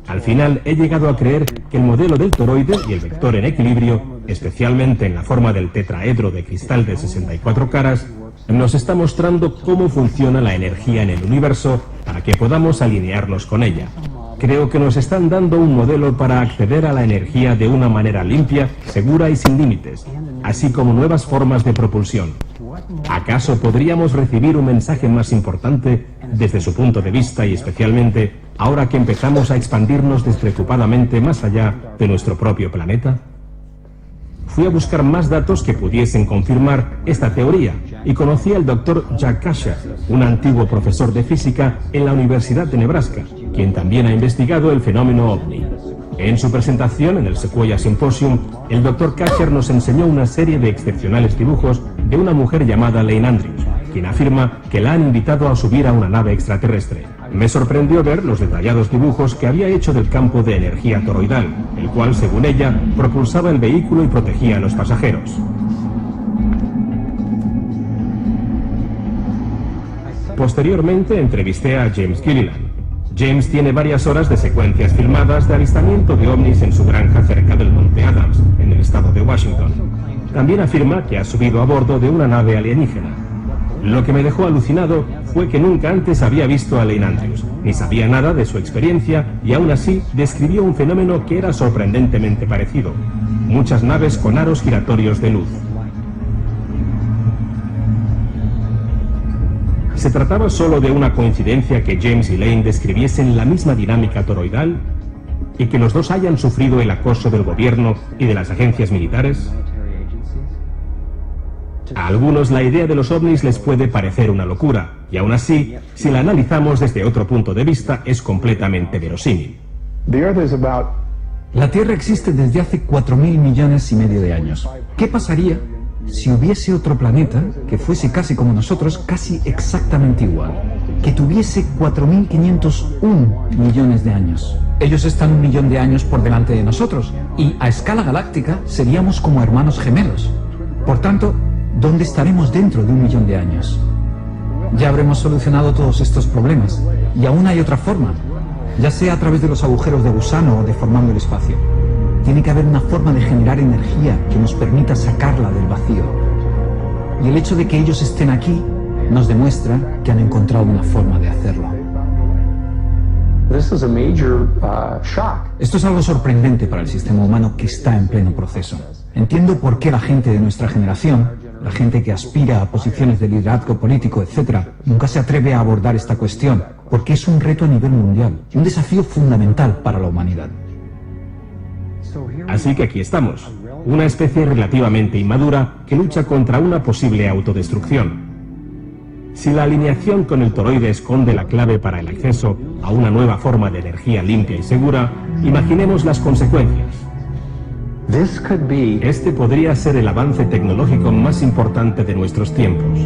Al final he llegado a creer que el modelo del toroide y el vector en equilibrio, especialmente en la forma del tetraedro de cristal de 64 caras, nos está mostrando cómo funciona la energía en el universo para que podamos alinearnos con ella. Creo que nos están dando un modelo para acceder a la energía de una manera limpia, segura y sin límites, así como nuevas formas de propulsión. ¿Acaso podríamos recibir un mensaje más importante desde su punto de vista y especialmente ahora que empezamos a expandirnos despreocupadamente más allá de nuestro propio planeta? Fui a buscar más datos que pudiesen confirmar esta teoría y conocí al Dr. Jack Kasher, un antiguo profesor de física en la Universidad de Nebraska, quien también ha investigado el fenómeno OVNI. En su presentación en el Sequoia Symposium, el Dr. Kasher nos enseñó una serie de excepcionales dibujos de una mujer llamada Lane Andrews, quien afirma que la han invitado a subir a una nave extraterrestre. Me sorprendió ver los detallados dibujos que había hecho del campo de energía toroidal, el cual, según ella, propulsaba el vehículo y protegía a los pasajeros. Posteriormente entrevisté a James Gilliland. James tiene varias horas de secuencias filmadas de avistamiento de ovnis en su granja cerca del Monte Adams, en el estado de Washington. También afirma que ha subido a bordo de una nave alienígena. Lo que me dejó alucinado fue que nunca antes había visto a Lane Andrews, ni sabía nada de su experiencia y aún así describió un fenómeno que era sorprendentemente parecido: muchas naves con aros giratorios de luz. ¿Se trataba solo de una coincidencia que James y Lane describiesen la misma dinámica toroidal y que los dos hayan sufrido el acoso del gobierno y de las agencias militares? A algunos la idea de los ovnis les puede parecer una locura, y aún así, si la analizamos desde otro punto de vista, es completamente verosímil. La Tierra existe desde hace 4.000 millones y medio de años. ¿Qué pasaría si hubiese otro planeta que fuese casi como nosotros, casi exactamente igual? Que tuviese 4.501 millones de años. Ellos están 1 millón de años por delante de nosotros, y a escala galáctica seríamos como hermanos gemelos. Por tanto, ¿dónde estaremos dentro de 1 millón de años? Ya habremos solucionado todos estos problemas, y aún hay otra forma, ya sea a través de los agujeros de gusano o deformando el espacio. Tiene que haber una forma de generar energía que nos permita sacarla del vacío. Y el hecho de que ellos estén aquí nos demuestra que han encontrado una forma de hacerlo. Esto es algo sorprendente para el sistema humano que está en pleno proceso. Entiendo por qué la gente de nuestra generación, la gente que aspira a posiciones de liderazgo político, etc., nunca se atreve a abordar esta cuestión, porque es un reto a nivel mundial, un desafío fundamental para la humanidad. Así que aquí estamos, una especie relativamente inmadura que lucha contra una posible autodestrucción. Si la alineación con el toroide esconde la clave para el acceso a una nueva forma de energía limpia y segura, imaginemos las consecuencias. Este podría ser el avance tecnológico más importante de nuestros tiempos.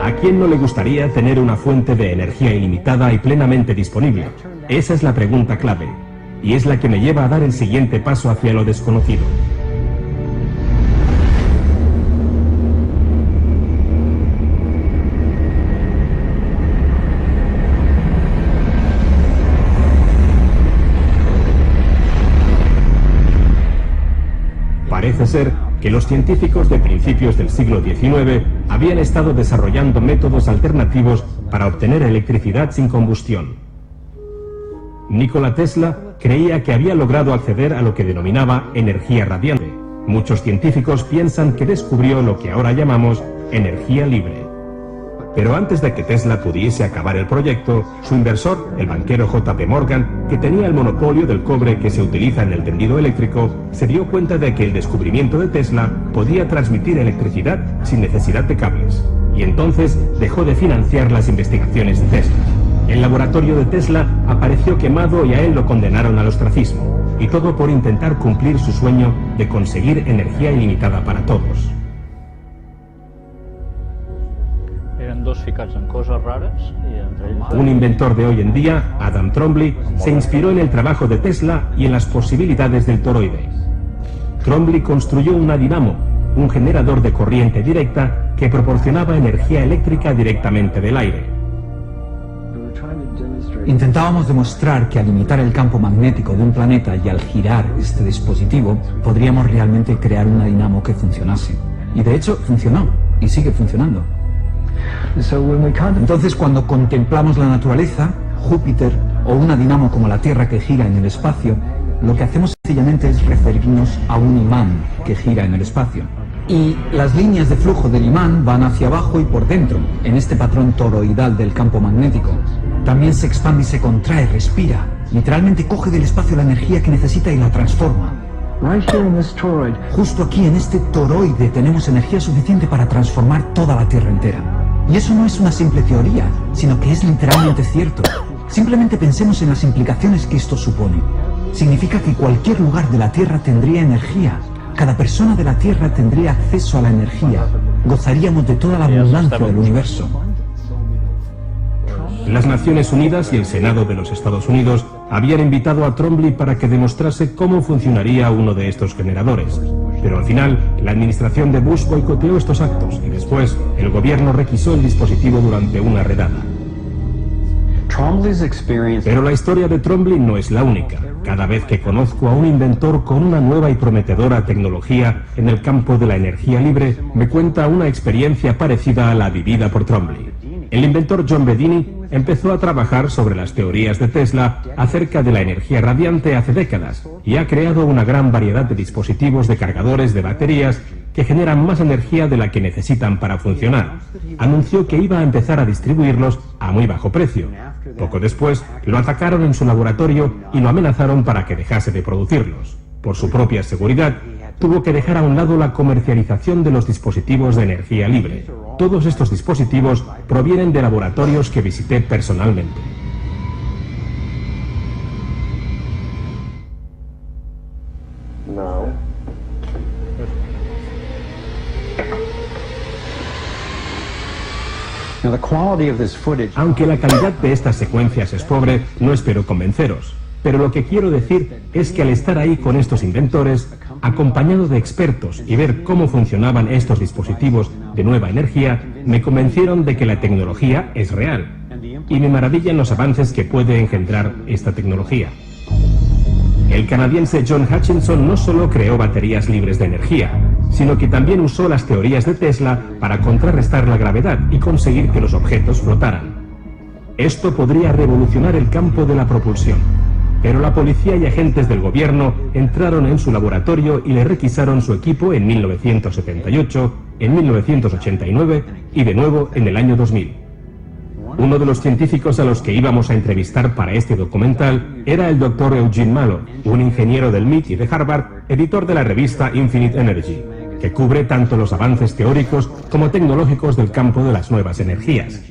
¿A quién no le gustaría tener una fuente de energía ilimitada y plenamente disponible? Esa es la pregunta clave, y es la que me lleva a dar el siguiente paso hacia lo desconocido. Parece ser que los científicos de principios del siglo XIX habían estado desarrollando métodos alternativos para obtener electricidad sin combustión. Nikola Tesla creía que había logrado acceder a lo que denominaba energía radiante. Muchos científicos piensan que descubrió lo que ahora llamamos energía libre. Pero antes de que Tesla pudiese acabar el proyecto, su inversor, el banquero J.P. Morgan, que tenía el monopolio del cobre que se utiliza en el tendido eléctrico, se dio cuenta de que el descubrimiento de Tesla podía transmitir electricidad sin necesidad de cables. Y entonces dejó de financiar las investigaciones de Tesla. El laboratorio de Tesla apareció quemado y a él lo condenaron al ostracismo. Y todo por intentar cumplir su sueño de conseguir energía ilimitada para todos. Eren dos ficats en coses rares i entre ells... Un inventor de hoy en día, Adam Trombley, se inspiró en el trabajo de Tesla y en las posibilidades del toroide. Trombley construyó una dinamo, un generador de corriente directa que proporcionaba energía eléctrica directamente del aire. Intentábamos demostrar que al limitar el campo magnético de un planeta y al girar este dispositivo, podríamos realmente crear una dinamo que funcionase. Y de hecho funcionó, y sigue funcionando. Entonces, cuando contemplamos la naturaleza, Júpiter o una dinamo como la Tierra que gira en el espacio, lo que hacemos sencillamente es referirnos a un imán que gira en el espacio. Y las líneas de flujo del imán van hacia abajo y por dentro, en este patrón toroidal del campo magnético. También se expande y se contrae, respira. Literalmente coge del espacio la energía que necesita y la transforma. Justo aquí, en este toroide, tenemos energía suficiente para transformar toda la Tierra entera. Y eso no es una simple teoría, sino que es literalmente cierto. Simplemente pensemos en las implicaciones que esto supone. Significa que cualquier lugar de la Tierra tendría energía. Cada persona de la Tierra tendría acceso a la energía. Gozaríamos de toda la abundancia del universo. Las Naciones Unidas y el Senado de los Estados Unidos habían invitado a Trombley para que demostrase cómo funcionaría uno de estos generadores. Pero al final, la administración de Bush boicoteó estos actos y después el gobierno requisó el dispositivo durante una redada. Pero la historia de Trombley no es la única. Cada vez que conozco a un inventor con una nueva y prometedora tecnología en el campo de la energía libre, me cuenta una experiencia parecida a la vivida por Trombley. El inventor John Bedini empezó a trabajar sobre las teorías de Tesla acerca de la energía radiante hace décadas y ha creado una gran variedad de dispositivos de cargadores de baterías que generan más energía de la que necesitan para funcionar. Anunció que iba a empezar a distribuirlos a muy bajo precio. Poco después, lo atacaron en su laboratorio y lo amenazaron para que dejase de producirlos. Por su propia seguridad, tuvo que dejar a un lado la comercialización de los dispositivos de energía libre. Todos estos dispositivos provienen de laboratorios que visité personalmente. Aunque la calidad de estas secuencias es pobre, no espero convenceros. Pero lo que quiero decir es que al estar ahí con estos inventores, acompañado de expertos y ver cómo funcionaban estos dispositivos de nueva energía, me convencieron de que la tecnología es real. Y me maravillan los avances que puede engendrar esta tecnología. El canadiense John Hutchinson no solo creó baterías libres de energía, sino que también usó las teorías de Tesla para contrarrestar la gravedad y conseguir que los objetos flotaran. Esto podría revolucionar el campo de la propulsión. Pero la policía y agentes del gobierno entraron en su laboratorio y le requisaron su equipo en 1978, en 1989 y de nuevo en el año 2000. Uno de los científicos a los que íbamos a entrevistar para este documental era el Dr. Eugene Malloy, un ingeniero del MIT y de Harvard, editor de la revista Infinite Energy, que cubre tanto los avances teóricos como tecnológicos del campo de las nuevas energías.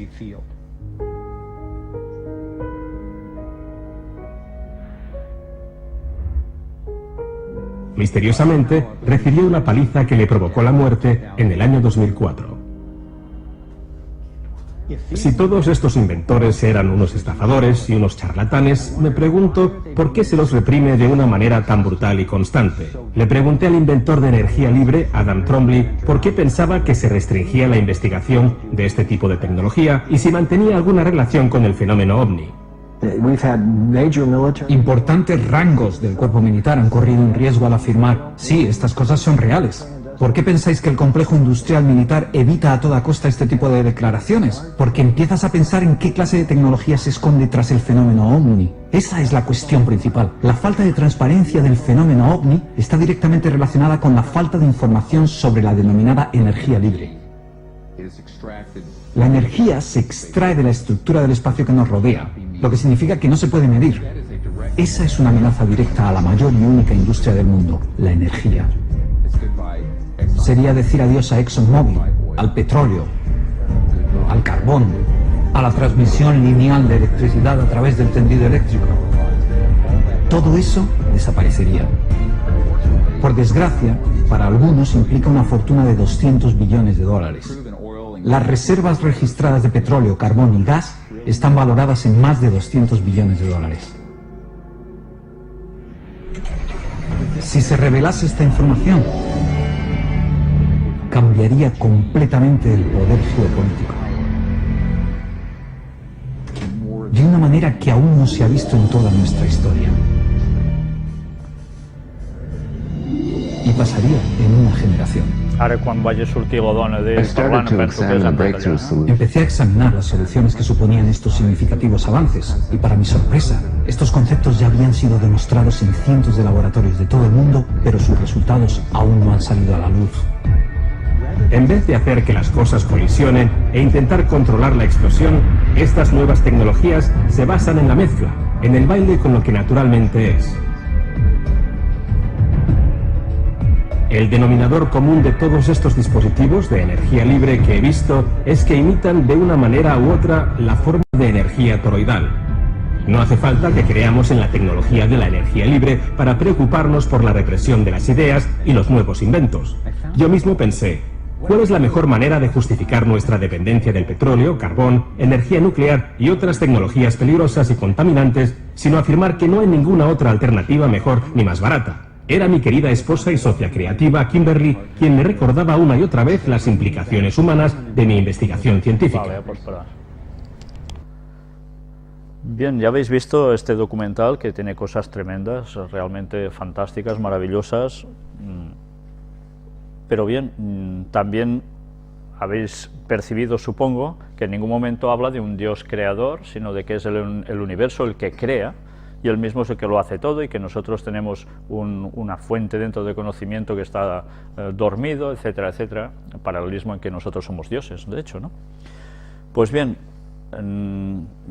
Misteriosamente, recibió una paliza que le provocó la muerte en el año 2004. Si todos estos inventores eran unos estafadores y unos charlatanes, me pregunto por qué se los reprime de una manera tan brutal y constante. Le pregunté al inventor de energía libre, Adam Trombley, por qué pensaba que se restringía la investigación de este tipo de tecnología y si mantenía alguna relación con el fenómeno ovni. Importantes rangos del cuerpo militar han corrido un riesgo al afirmar, sí, estas cosas son reales. ¿Por qué pensáis que el complejo industrial militar evita a toda costa este tipo de declaraciones? Porque empiezas a pensar en qué clase de tecnología se esconde tras el fenómeno OVNI. Esa es la cuestión principal. La falta de transparencia del fenómeno OVNI está directamente relacionada con la falta de información sobre la denominada energía libre. La energía se extrae de la estructura del espacio que nos rodea, lo que significa que no se puede medir. Esa es una amenaza directa a la mayor y única industria del mundo, la energía. Sería decir adiós a ExxonMobil, al petróleo, al carbón, a la transmisión lineal de electricidad a través del tendido eléctrico. Todo eso desaparecería. Por desgracia, para algunos implica una fortuna de 200 billones de dólares. Las reservas registradas de petróleo, carbón y gas están valoradas en más de 200 billones de dólares. Si se revelase esta información, cambiaría completamente el poder geopolítico. De una manera que aún no se ha visto en toda nuestra historia. Y pasaría en una generación. Ara, quan vagi a sortir la dona d'ell parlant, penso que és en català. Empecé a examinar las soluciones que suponían estos significativos avances, y para mi sorpresa, estos conceptos ya habían sido demostrados en cientos de laboratorios de todo el mundo, pero sus resultados aún no han salido a la luz. En vez de hacer que las cosas colisionen e intentar controlar la explosión, estas nuevas tecnologías se basan en la mezcla, en el baile con lo que naturalmente es. El denominador común de todos estos dispositivos de energía libre que he visto es que imitan de una manera u otra la forma de energía toroidal. No hace falta que creamos en la tecnología de la energía libre para preocuparnos por la represión de las ideas y los nuevos inventos. Yo mismo pensé, ¿cuál es la mejor manera de justificar nuestra dependencia del petróleo, carbón, energía nuclear y otras tecnologías peligrosas y contaminantes, sino afirmar que no hay ninguna otra alternativa mejor ni más barata? Era mi querida esposa y socia creativa, Kimberly, quien me recordaba una y otra vez las implicaciones humanas de mi investigación científica. Vale, pues para. Bien, ya habéis visto este documental que tiene cosas tremendas, realmente fantásticas, maravillosas. Pero bien, también habéis percibido, supongo, que en ningún momento habla de un Dios creador, sino de que es el universo el que crea, y él mismo es el que lo hace todo, y que nosotros tenemos una fuente dentro del conocimiento que está dormido, etcétera, etcétera, paralelismo en que nosotros somos dioses, de hecho, ¿no? Pues bien,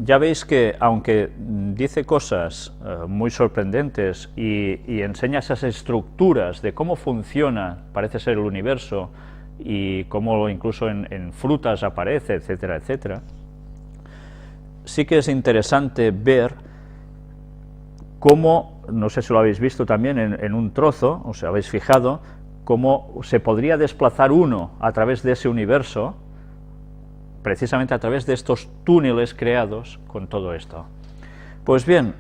ya veis que aunque dice cosas muy sorprendentes y enseña esas estructuras de cómo funciona, parece ser el universo, y cómo incluso en frutas aparece, etcétera, etcétera, sí que es interesante ver cómo, no sé si lo habéis visto también en un trozo, os habéis fijado, cómo se podría desplazar uno a través de ese universo, precisamente a través de estos túneles creados con todo esto. Pues bien,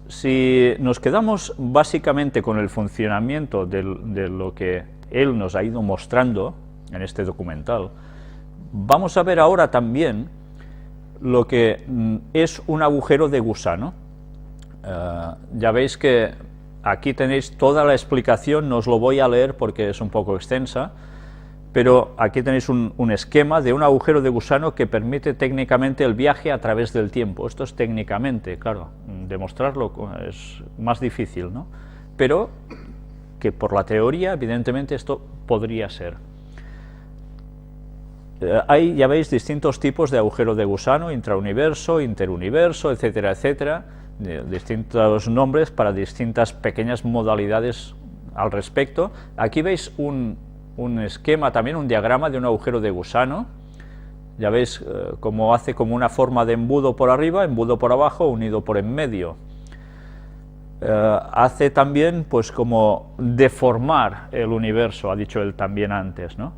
si nos quedamos básicamente con el funcionamiento de lo que él nos ha ido mostrando en este documental, vamos a ver ahora también lo que es un agujero de gusano. Ya veis que aquí tenéis toda la explicación, no os lo voy a leer porque es un poco extensa, pero aquí tenéis un esquema de un agujero de gusano que permite técnicamente el viaje a través del tiempo. Esto es técnicamente, claro, demostrarlo es más difícil, ¿no? Pero que por la teoría, evidentemente, esto podría ser. Hay, ya veis, distintos tipos de agujero de gusano, intrauniverso, interuniverso, etcétera, etcétera, distintos nombres para distintas pequeñas modalidades al respecto. Aquí veis un esquema, también un diagrama de un agujero de gusano. Ya veis cómo hace como una forma de embudo por arriba, embudo por abajo, unido por en medio. Hace también pues como deformar el universo, ha dicho él también antes, ¿no?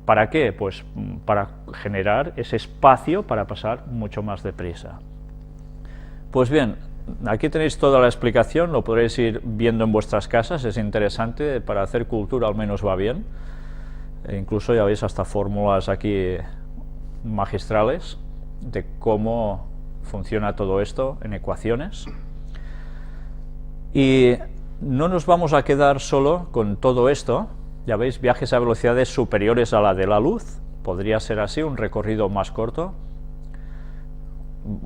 ¿Para qué? Pues para generar ese espacio para pasar mucho más deprisa. Pues bien, aquí tenéis toda la explicación, lo podréis ir viendo en vuestras casas, es interesante, para hacer cultura al menos va bien. Incluso ya veis hasta fórmulas aquí magistrales de cómo funciona todo esto en ecuaciones. Y no nos vamos a quedar solo con todo esto, Ya veis, viajes a velocidades superiores a la de la luz. Podría ser así, un recorrido más corto.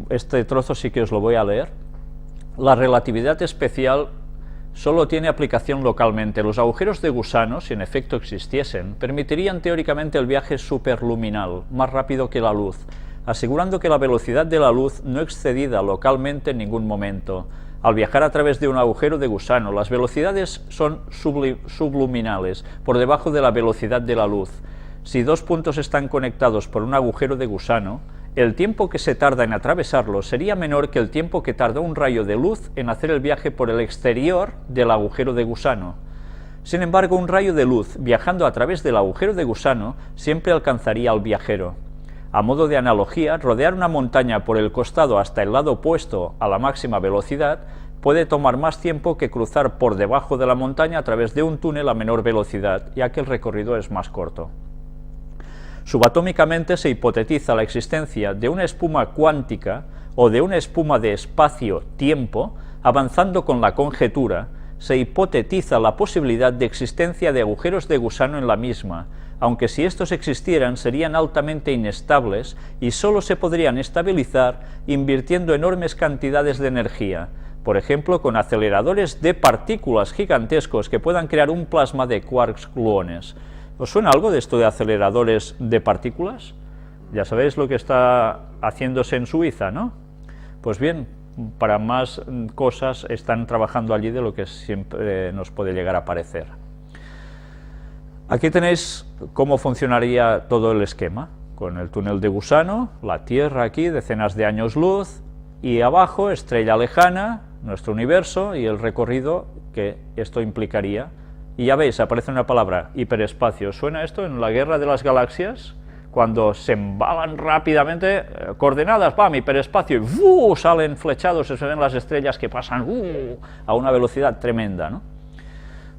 Este trozo sí que os lo voy a leer. La relatividad especial solo tiene aplicación localmente. Los agujeros de gusano, si en efecto existiesen, permitirían teóricamente el viaje superluminal, más rápido que la luz, asegurando que la velocidad de la luz no excedida localmente en ningún momento. Al viajar a través de un agujero de gusano, las velocidades son subluminales, por debajo de la velocidad de la luz. Si dos puntos están conectados por un agujero de gusano, el tiempo que se tarda en atravesarlo sería menor que el tiempo que tarda un rayo de luz en hacer el viaje por el exterior del agujero de gusano. Sin embargo, un rayo de luz viajando a través del agujero de gusano siempre alcanzaría al viajero. A modo de analogía, rodear una montaña por el costado hasta el lado opuesto a la máxima velocidad puede tomar más tiempo que cruzar por debajo de la montaña a través de un túnel a menor velocidad, ya que el recorrido es más corto. Subatómicamente se hipotetiza la existencia de una espuma cuántica o de una espuma de espacio-tiempo. Avanzando con la conjetura, se hipotetiza la posibilidad de existencia de agujeros de gusano en la misma, aunque si estos existieran serían altamente inestables y solo se podrían estabilizar invirtiendo enormes cantidades de energía, por ejemplo con aceleradores de partículas gigantescos que puedan crear un plasma de quarks-gluones. ¿Os suena algo de esto de aceleradores de partículas? Ya sabéis lo que está haciéndose en Suiza, ¿no? Pues bien, para más cosas están trabajando allí de lo que siempre nos puede llegar a parecer. Aquí tenéis cómo funcionaría todo el esquema, con el túnel de gusano, la Tierra aquí, decenas de años luz, y abajo, estrella lejana, nuestro universo, y el recorrido que esto implicaría. Y ya veis, aparece una palabra, hiperespacio. ¿Suena esto en la Guerra de las Galaxias? Cuando se embalan rápidamente, coordenadas, ¡pam!, hiperespacio, y salen flechados, se ven las estrellas que pasan a una velocidad tremenda, ¿no?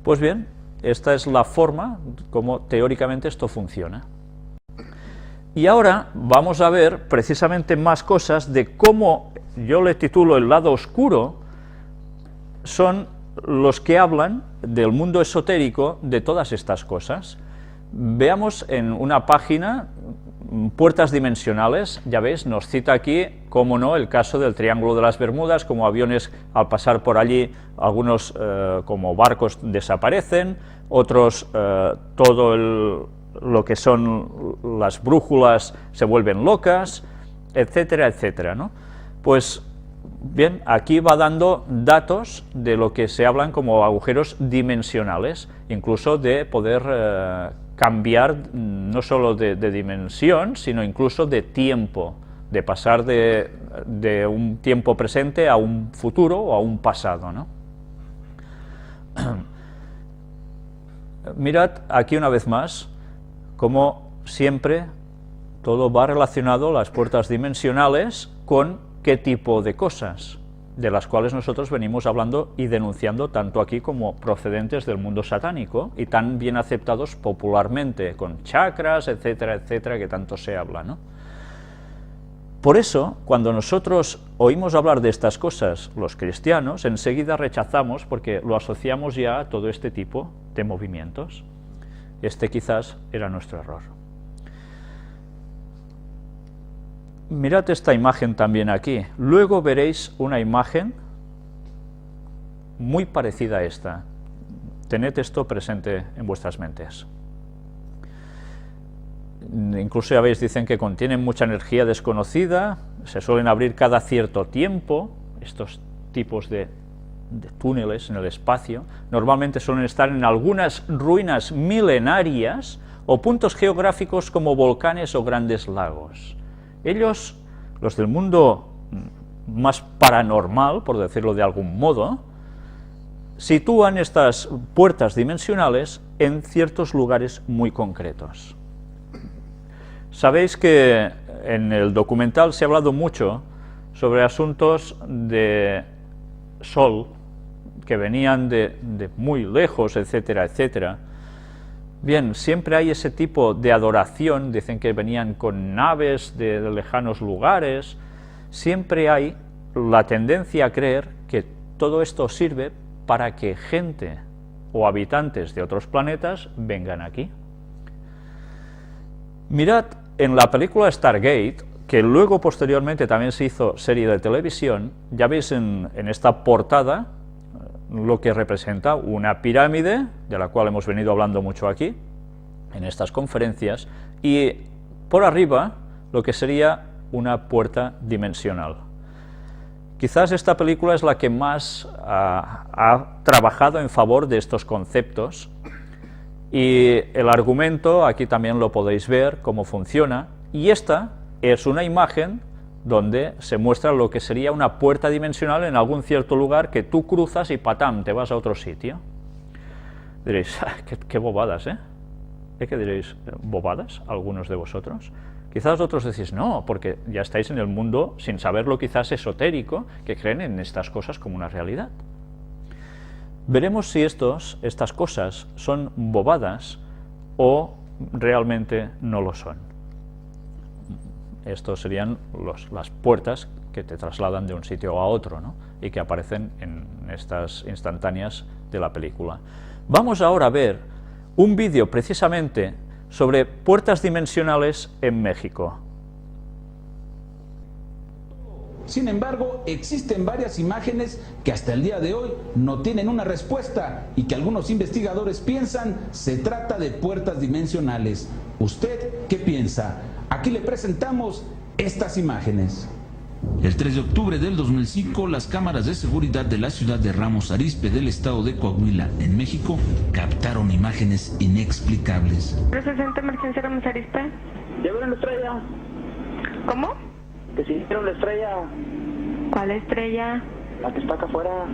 Pues bien, esta es la forma como teóricamente esto funciona. Y ahora vamos a ver precisamente más cosas de cómo, yo le titulo el lado oscuro, son los que hablan del mundo esotérico de todas estas cosas. Veamos en una página, puertas dimensionales, ya veis, nos cita aquí, cómo no, el caso del Triángulo de las Bermudas, como aviones al pasar por allí, algunos como barcos desaparecen, otros lo que son las brújulas se vuelven locas, etcétera, etcétera, ¿no? Pues bien, aquí va dando datos de lo que se hablan como agujeros dimensionales, incluso de poder cambiar no solo de dimensión, sino incluso de tiempo, de pasar de un tiempo presente a un futuro o a un pasado, ¿no? Mirad aquí una vez más cómo siempre todo va relacionado, las puertas dimensionales, con qué tipo de cosas, de las cuales nosotros venimos hablando y denunciando tanto aquí como procedentes del mundo satánico y tan bien aceptados popularmente, con chakras, etcétera, etcétera, que tanto se habla, ¿no? Por eso, cuando nosotros oímos hablar de estas cosas, los cristianos, enseguida rechazamos porque lo asociamos ya a todo este tipo de movimientos. Este quizás era nuestro error. Mirad esta imagen también aquí. Luego veréis una imagen muy parecida a esta. Tened esto presente en vuestras mentes. Incluso ya veis, dicen que contienen mucha energía desconocida, se suelen abrir cada cierto tiempo, estos tipos de túneles en el espacio, normalmente suelen estar en algunas ruinas milenarias o puntos geográficos como volcanes o grandes lagos. Ellos, los del mundo más paranormal, por decirlo de algún modo, sitúan estas puertas dimensionales en ciertos lugares muy concretos. Sabéis que en el documental se ha hablado mucho sobre asuntos de sol, que venían de muy lejos, etcétera, etcétera. Bien, siempre hay ese tipo de adoración, dicen que venían con naves de lejanos lugares, siempre hay la tendencia a creer que todo esto sirve para que gente o habitantes de otros planetas vengan aquí. Mirad, en la película Stargate, que luego posteriormente también se hizo serie de televisión, ya veis en esta portada lo que representa una pirámide, de la cual hemos venido hablando mucho aquí, en estas conferencias, y por arriba lo que sería una puerta dimensional. Quizás esta película es la que más ha trabajado en favor de estos conceptos, y el argumento aquí también lo podéis ver cómo funciona, y esta es una imagen donde se muestra lo que sería una puerta dimensional en algún cierto lugar que tú cruzas y ¡patam!, te vas a otro sitio. Diréis, qué bobadas, ¿eh? ¿Qué diréis? ¿Bobadas? ¿Algunos de vosotros? Quizás otros decís, no, porque ya estáis en el mundo sin saberlo, quizás esotérico, que creen en estas cosas como una realidad. Veremos si estas cosas son bobadas o realmente no lo son. Estos serían las puertas que te trasladan de un sitio a otro, ¿no? Y que aparecen en estas instantáneas de la película. Vamos ahora a ver un vídeo precisamente sobre puertas dimensionales en México. Sin embargo, existen varias imágenes que hasta el día de hoy no tienen una respuesta y que algunos investigadores piensan se trata de puertas dimensionales. ¿Usted qué piensa? Aquí le presentamos estas imágenes. El 3 de octubre del 2005, las cámaras de seguridad de la ciudad de Ramos Arizpe del estado de Coahuila, en México, captaron imágenes inexplicables. ¿Presente emergencia Ramos Arizpe? ¿Ya vieron la estrella? ¿Cómo? Que si vieron la estrella. ¿Cuál estrella? La que está acá afuera.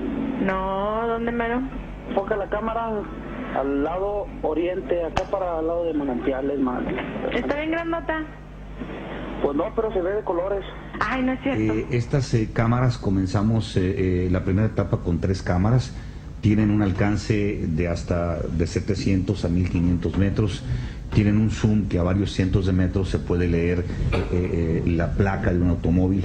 No, ¿dónde mero? Enfoca la cámara al lado oriente, acá para el lado de Manantiales, man. ¿Está bien grandota? Pues no, pero se ve de colores. Ay, no es cierto. Estas cámaras comenzamos la primera etapa con 3 cámaras. Tienen un alcance de hasta de 700 a 1500 metros. Tienen un zoom que a varios cientos de metros se puede leer la placa de un automóvil.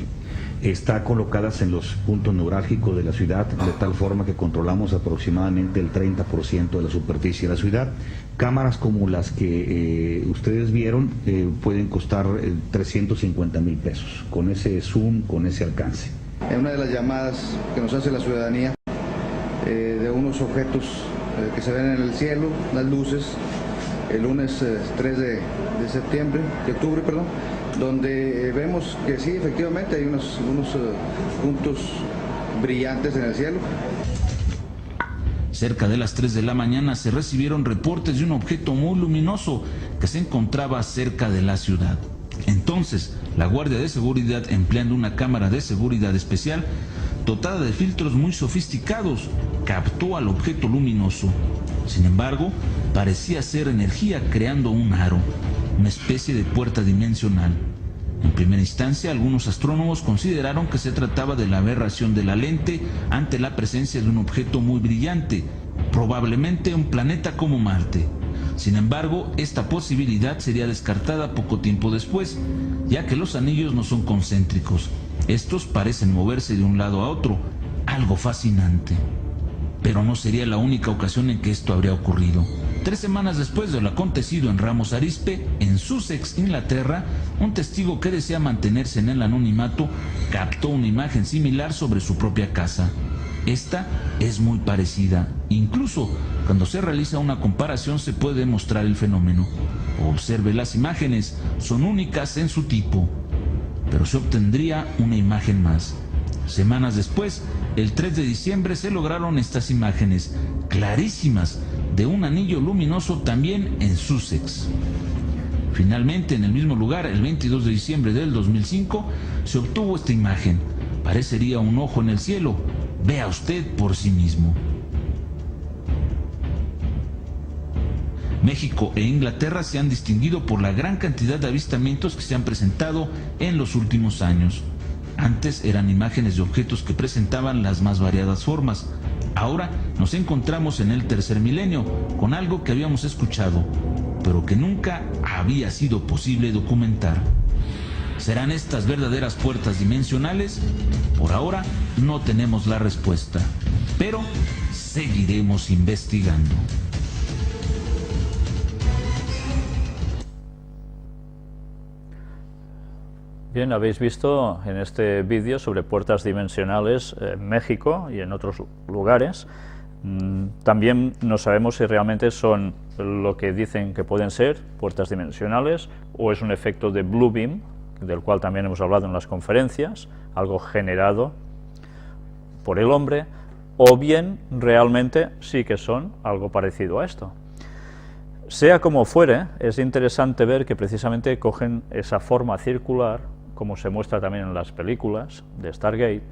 Está colocadas en los puntos neurálgicos de la ciudad, de tal forma que controlamos aproximadamente el 30% de la superficie de la ciudad. Cámaras como las que ustedes vieron pueden costar 350,000 pesos, con ese zoom, con ese alcance. En una de las llamadas que nos hace la ciudadanía de unos objetos que se ven en el cielo, las luces, el lunes 3 de octubre, donde vemos que sí, efectivamente hay unos puntos brillantes en el cielo. Cerca de las 3 de la mañana se recibieron reportes de un objeto muy luminoso que se encontraba cerca de la ciudad. Entonces, la Guardia de Seguridad, empleando una cámara de seguridad especial, dotada de filtros muy sofisticados, captó al objeto luminoso. Sin embargo, parecía ser energía creando un aro, una especie de puerta dimensional. En primera instancia, algunos astrónomos consideraron que se trataba de la aberración de la lente ante la presencia de un objeto muy brillante, probablemente un planeta como Marte. Sin embargo, esta posibilidad sería descartada poco tiempo después, ya que los anillos no son concéntricos. Estos parecen moverse de un lado a otro, algo fascinante. Pero no sería la única ocasión en que esto habría ocurrido. 3 semanas después de lo acontecido en Ramos Arizpe, en Sussex, Inglaterra, un testigo que desea mantenerse en el anonimato captó una imagen similar sobre su propia casa. Esta es muy parecida. Incluso cuando se realiza una comparación se puede demostrar el fenómeno. Observe las imágenes, son únicas en su tipo. Pero se obtendría una imagen más. Semanas después, el 3 de diciembre se lograron estas imágenes clarísimas de un anillo luminoso también en Sussex. Finalmente, en el mismo lugar, el 22 de diciembre del 2005, se obtuvo esta imagen. Parecería un ojo en el cielo. Vea usted por sí mismo. México e Inglaterra se han distinguido por la gran cantidad de avistamientos que se han presentado en los últimos años. Antes eran imágenes de objetos que presentaban las más variadas formas. Ahora nos encontramos en el tercer milenio con algo que habíamos escuchado, pero que nunca había sido posible documentar. ¿Serán estas verdaderas puertas dimensionales? Por ahora no tenemos la respuesta, pero seguiremos investigando. Bien, habéis visto en este vídeo sobre puertas dimensionales en México y en otros lugares. También no sabemos si realmente son lo que dicen que pueden ser, puertas dimensionales, o es un efecto de Blue Beam, del cual también hemos hablado en las conferencias, algo generado por el hombre, o bien realmente sí que son algo parecido a esto. Sea como fuere, es interesante ver que precisamente cogen esa forma circular, como se muestra también en las películas de Stargate,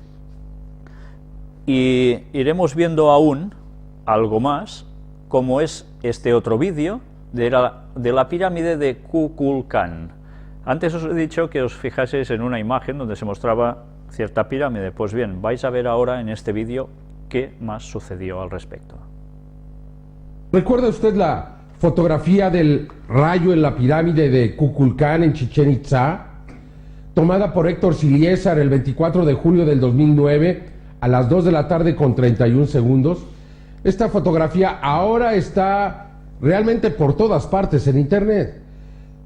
y iremos viendo aún algo más, como es este otro vídeo de la pirámide de Kukulcán. Antes os he dicho que os fijaseis en una imagen donde se mostraba cierta pirámide. Pues bien, vais a ver ahora en este vídeo qué más sucedió al respecto. ¿Recuerda usted la fotografía del rayo en la pirámide de Kukulcán en Chichén Itzá? Tomada por Héctor Siliesar el 24 de julio del 2009 a las 2 de la tarde con 31 segundos. Esta fotografía ahora está realmente por todas partes en internet.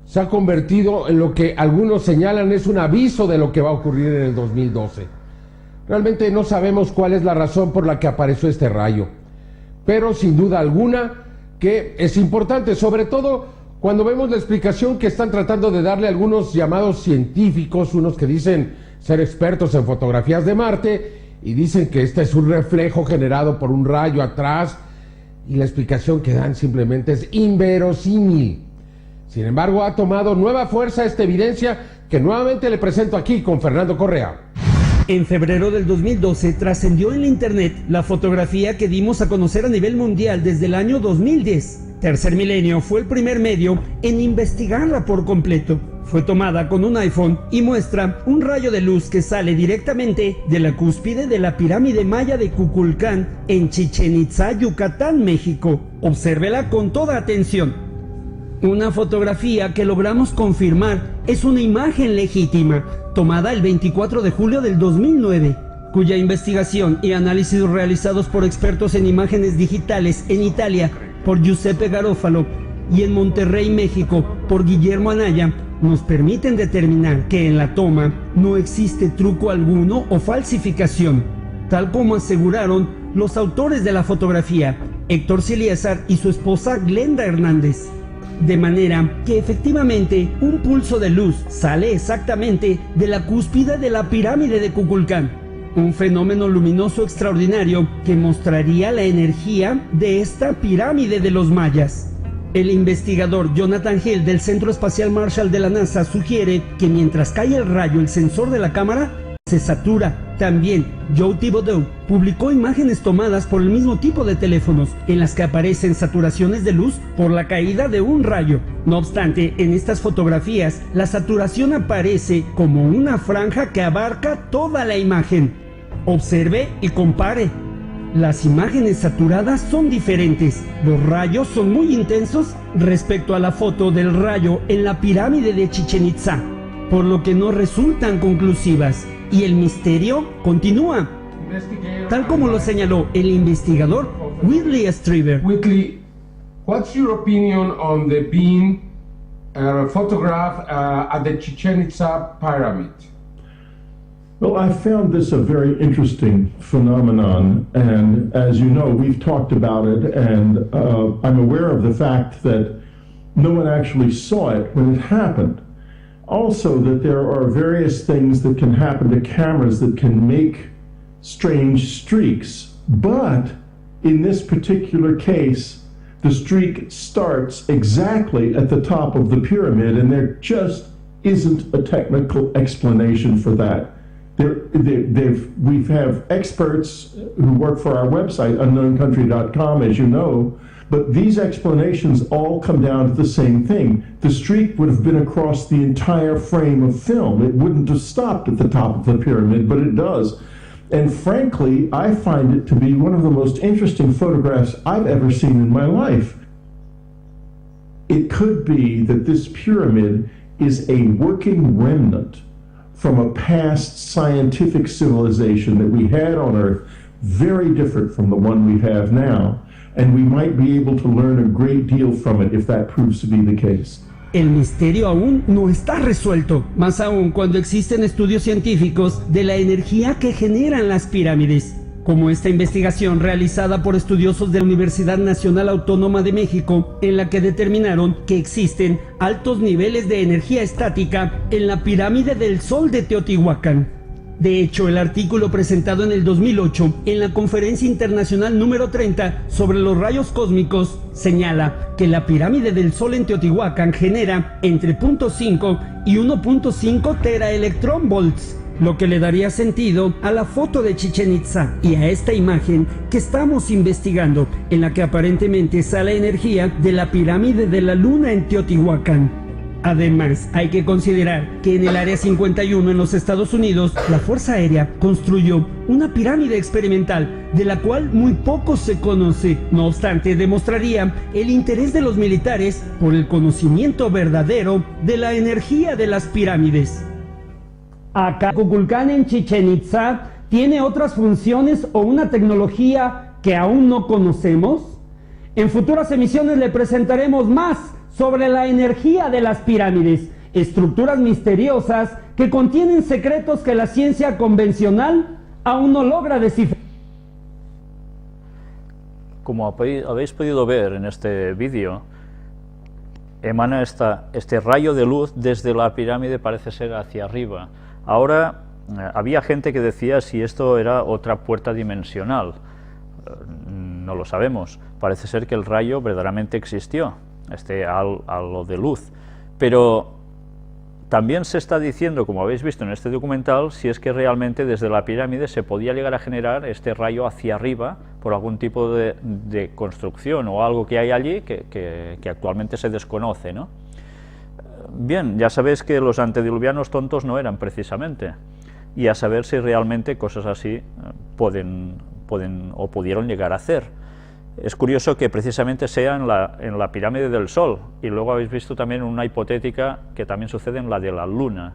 Se ha convertido en lo que algunos señalan es un aviso de lo que va a ocurrir en el 2012. Realmente no sabemos cuál es la razón por la que apareció este rayo, pero sin duda alguna que es importante, sobre todo cuando vemos la explicación que están tratando de darle algunos llamados científicos, unos que dicen ser expertos en fotografías de Marte y dicen que este es un reflejo generado por un rayo atrás, y la explicación que dan simplemente es inverosímil. Sin embargo, ha tomado nueva fuerza esta evidencia que nuevamente le presento aquí con Fernando Correa. En febrero del 2012 trascendió en la internet la fotografía que dimos a conocer a nivel mundial desde el año 2010. Tercer Milenio fue el primer medio en investigarla por completo. Fue tomada con un iPhone y muestra un rayo de luz que sale directamente de la cúspide de la pirámide maya de Kukulcán en Chichén Itzá, Yucatán, México. Obsérvela con toda atención. Una fotografía que logramos confirmar es una imagen legítima, tomada el 24 de julio del 2009, cuya investigación y análisis realizados por expertos en imágenes digitales en Italia por Giuseppe Garofalo y en Monterrey, México, por Guillermo Anaya, nos permiten determinar que en la toma no existe truco alguno o falsificación, tal como aseguraron los autores de la fotografía, Héctor Siliesar y su esposa Glenda Hernández. De manera que efectivamente un pulso de luz sale exactamente de la cúspide de la pirámide de Kukulcán, un fenómeno luminoso extraordinario que mostraría la energía de esta pirámide de los mayas. El investigador Jonathan Hill del Centro Espacial Marshall de la NASA sugiere que mientras cae el rayo el sensor de la cámara se satura. También Joe Thibodeau publicó imágenes tomadas por el mismo tipo de teléfonos en las que aparecen saturaciones de luz por la caída de un rayo. No obstante, en estas fotografías la saturación aparece como una franja que abarca toda la imagen. Observe y compare. Las imágenes saturadas son diferentes. Los rayos son muy intensos respecto a la foto del rayo en la pirámide de Chichén Itzá, por lo que no resultan conclusivas. Y el misterio continúa, tal como lo señaló el investigador Whitley Strieber. Whitley, what's your opinion on the beam photograph at the Chichén Itzá pyramid? Well, I found this a very interesting phenomenon, and as you know, we've talked about it, and I'm aware of the fact that no one actually saw it when it happened. Also, that there are various things that can happen to cameras that can make strange streaks, but in this particular case, the streak starts exactly at the top of the pyramid, and there just isn't a technical explanation for that. We have experts who work for our website, unknowncountry.com, as you know, but these explanations all come down to the same thing. The streak would have been across the entire frame of film. It wouldn't have stopped at the top of the pyramid, but it does. And frankly, I find it to be one of the most interesting photographs I've ever seen in my life. It could be that this pyramid is a working remnant from a past scientific civilization that we had on Earth very different from the one we have now, and we might be able to learn a great deal from it if that proves to be the case. El misterio aún no está resuelto, más aún cuando existen estudios científicos de la energía que generan las pirámides, como esta investigación realizada por estudiosos de la Universidad Nacional Autónoma de México, en la que determinaron que existen altos niveles de energía estática en la pirámide del Sol de Teotihuacán. De hecho, el artículo presentado en el 2008 en la Conferencia Internacional número 30 sobre los rayos cósmicos señala que la pirámide del Sol en Teotihuacán genera entre 0.5 y 1.5 teraelectronvolts, lo que le daría sentido a la foto de Chichén Itzá y a esta imagen que estamos investigando, en la que aparentemente sale energía de la pirámide de la Luna en Teotihuacán. Además, hay que considerar que en el Área 51 en los Estados Unidos, la Fuerza Aérea construyó una pirámide experimental de la cual muy poco se conoce. No obstante, demostraría el interés de los militares por el conocimiento verdadero de la energía de las pirámides. Acá, Kukulcán en Chichén Itzá tiene otras funciones o una tecnología que aún no conocemos. En futuras emisiones le presentaremos más sobre la energía de las pirámides, estructuras misteriosas que contienen secretos que la ciencia convencional aún no logra descifrar. Como habéis podido ver en este vídeo, emana este rayo de luz desde la pirámide, parece ser hacia arriba. Ahora, había gente que decía si esto era otra puerta dimensional. No lo sabemos. Parece ser que el rayo verdaderamente existió, este halo de luz. Pero también se está diciendo, como habéis visto en este documental, si es que realmente desde la pirámide se podía llegar a generar este rayo hacia arriba por algún tipo de construcción o algo que hay allí que actualmente se desconoce, ¿no? Bien, ya sabéis que los antediluvianos tontos no eran precisamente, y a saber si realmente cosas así pueden o pudieron llegar a hacer. Es curioso que precisamente sea en la pirámide del Sol, y luego habéis visto también una hipotética que también sucede en la de la Luna.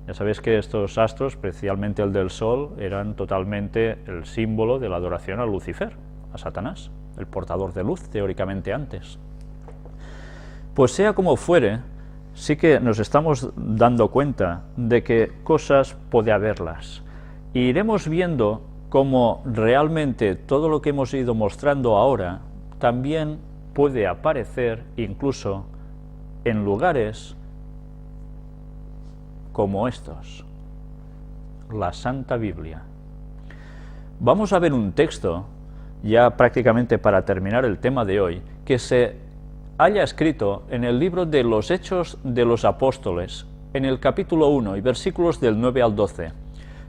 Ya sabéis que estos astros, especialmente el del Sol, eran totalmente el símbolo de la adoración a Lucifer, a Satanás, el portador de luz, teóricamente antes. Pues sea como fuere, sí que nos estamos dando cuenta de que cosas puede haberlas. Y iremos viendo cómo realmente todo lo que hemos ido mostrando ahora también puede aparecer incluso en lugares como estos, la Santa Biblia. Vamos a ver un texto, ya prácticamente para terminar el tema de hoy, que se haya escrito en el libro de los Hechos de los Apóstoles, en el capítulo 1 y versículos del 9 al 12.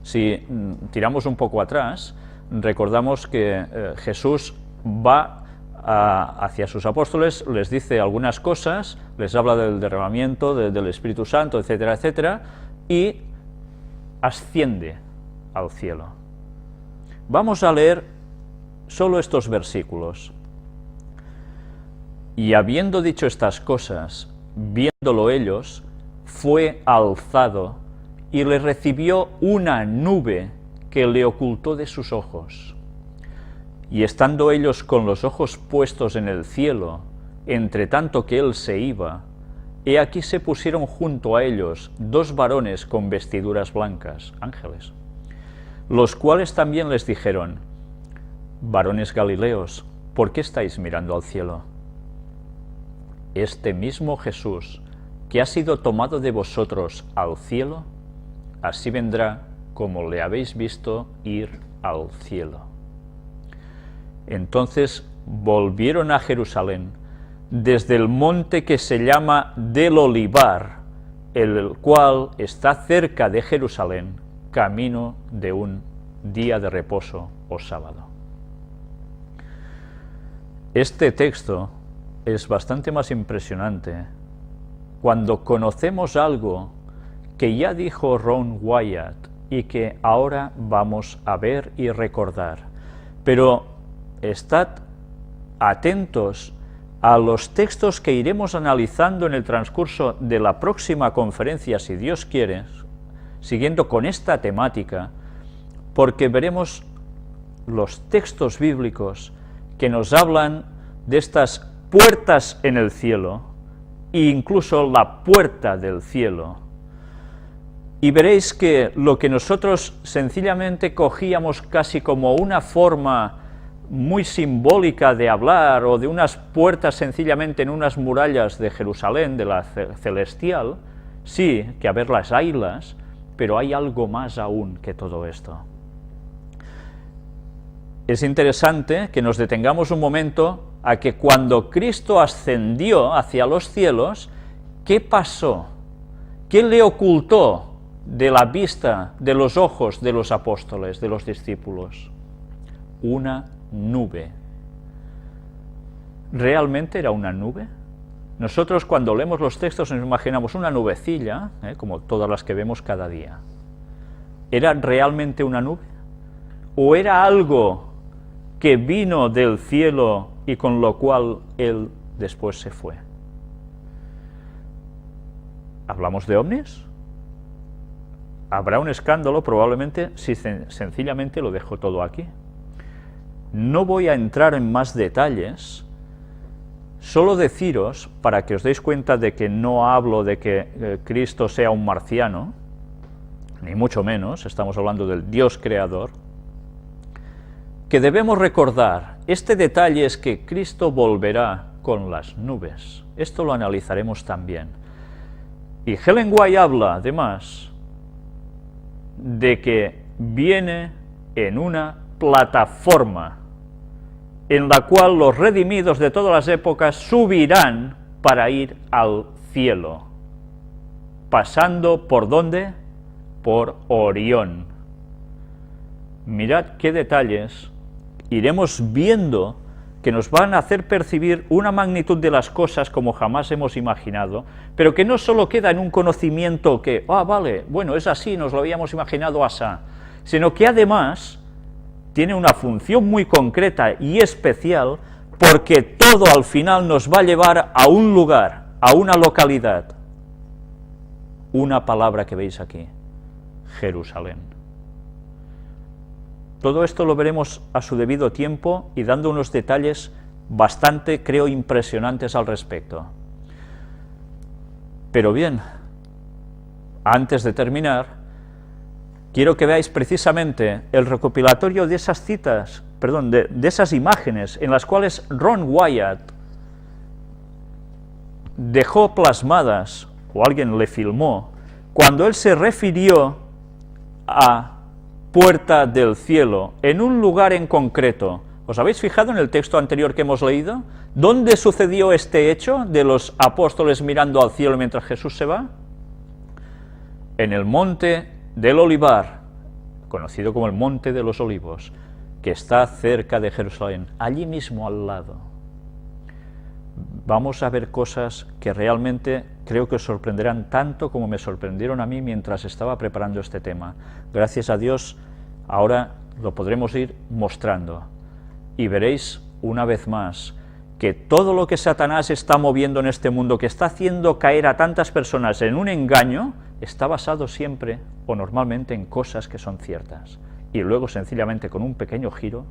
Si tiramos un poco atrás, recordamos que Jesús va hacia sus apóstoles, les dice algunas cosas, les habla del derramamiento del Espíritu Santo, etcétera, etcétera, y asciende al cielo. Vamos a leer solo estos versículos. Y habiendo dicho estas cosas, viéndolo ellos, fue alzado y le recibió una nube que le ocultó de sus ojos. Y estando ellos con los ojos puestos en el cielo, entre tanto que él se iba, he aquí se pusieron junto a ellos dos varones con vestiduras blancas, ángeles, los cuales también les dijeron: varones Galileos, ¿por qué estáis mirando al cielo? Este mismo Jesús, que ha sido tomado de vosotros al cielo, así vendrá como le habéis visto ir al cielo. Entonces volvieron a Jerusalén, desde el monte que se llama del Olivar, el cual está cerca de Jerusalén, camino de un día de reposo o sábado. Este texto es bastante más impresionante cuando conocemos algo que ya dijo Ron Wyatt y que ahora vamos a ver y recordar. Pero estad atentos a los textos que iremos analizando en el transcurso de la próxima conferencia, si Dios quiere, siguiendo con esta temática, porque veremos los textos bíblicos que nos hablan de estas puertas en el cielo, e incluso la puerta del cielo, y veréis que lo que nosotros sencillamente cogíamos casi como una forma muy simbólica de hablar, o de unas puertas sencillamente en unas murallas de Jerusalén, de la celestial, sí, que a ver las haylas, pero hay algo más aún que todo esto. Es interesante que nos detengamos un momento a que cuando Cristo ascendió hacia los cielos, ¿qué pasó? ¿Qué le ocultó de la vista, de los ojos de los apóstoles, de los discípulos? Una nube. ¿Realmente era una nube? Nosotros cuando leemos los textos nos imaginamos una nubecilla, como todas las que vemos cada día. ¿Era realmente una nube? ¿O era algo que vino del cielo y con lo cual él después se fue? ¿Hablamos de ovnis? Habrá un escándalo probablemente si sencillamente lo dejo todo aquí. No voy a entrar en más detalles, solo deciros, para que os deis cuenta de que no hablo de que Cristo sea un marciano, ni mucho menos, estamos hablando del Dios creador, que debemos recordar, este detalle es que Cristo volverá con las nubes. Esto lo analizaremos también. Y Ellen White habla, además, de que viene en una plataforma en la cual los redimidos de todas las épocas subirán para ir al cielo, pasando ¿por dónde? Por Orión. Mirad qué detalles iremos viendo que nos van a hacer percibir una magnitud de las cosas como jamás hemos imaginado, pero que no solo queda en un conocimiento que, vale, bueno, es así, nos lo habíamos imaginado así, sino que además tiene una función muy concreta y especial, porque todo al final nos va a llevar a un lugar, a una localidad. Una palabra que veis aquí, Jerusalén. Todo esto lo veremos a su debido tiempo y dando unos detalles bastante, creo, impresionantes al respecto. Pero bien, antes de terminar, quiero que veáis precisamente el recopilatorio de esas citas, perdón, de esas imágenes en las cuales Ron Wyatt dejó plasmadas, o alguien le filmó, cuando él se refirió a puerta del cielo, en un lugar en concreto. ¿Os habéis fijado en el texto anterior que hemos leído? ¿Dónde sucedió este hecho de los apóstoles mirando al cielo mientras Jesús se va? En el monte del Olivar, conocido como el Monte de los Olivos, que está cerca de Jerusalén, allí mismo al lado. Vamos a ver cosas que realmente creo que os sorprenderán tanto como me sorprendieron a mí mientras estaba preparando este tema. Gracias a Dios, ahora lo podremos ir mostrando, y veréis una vez más que todo lo que Satanás está moviendo en este mundo, que está haciendo caer a tantas personas en un engaño, está basado siempre o normalmente en cosas que son ciertas, y luego sencillamente con un pequeño giro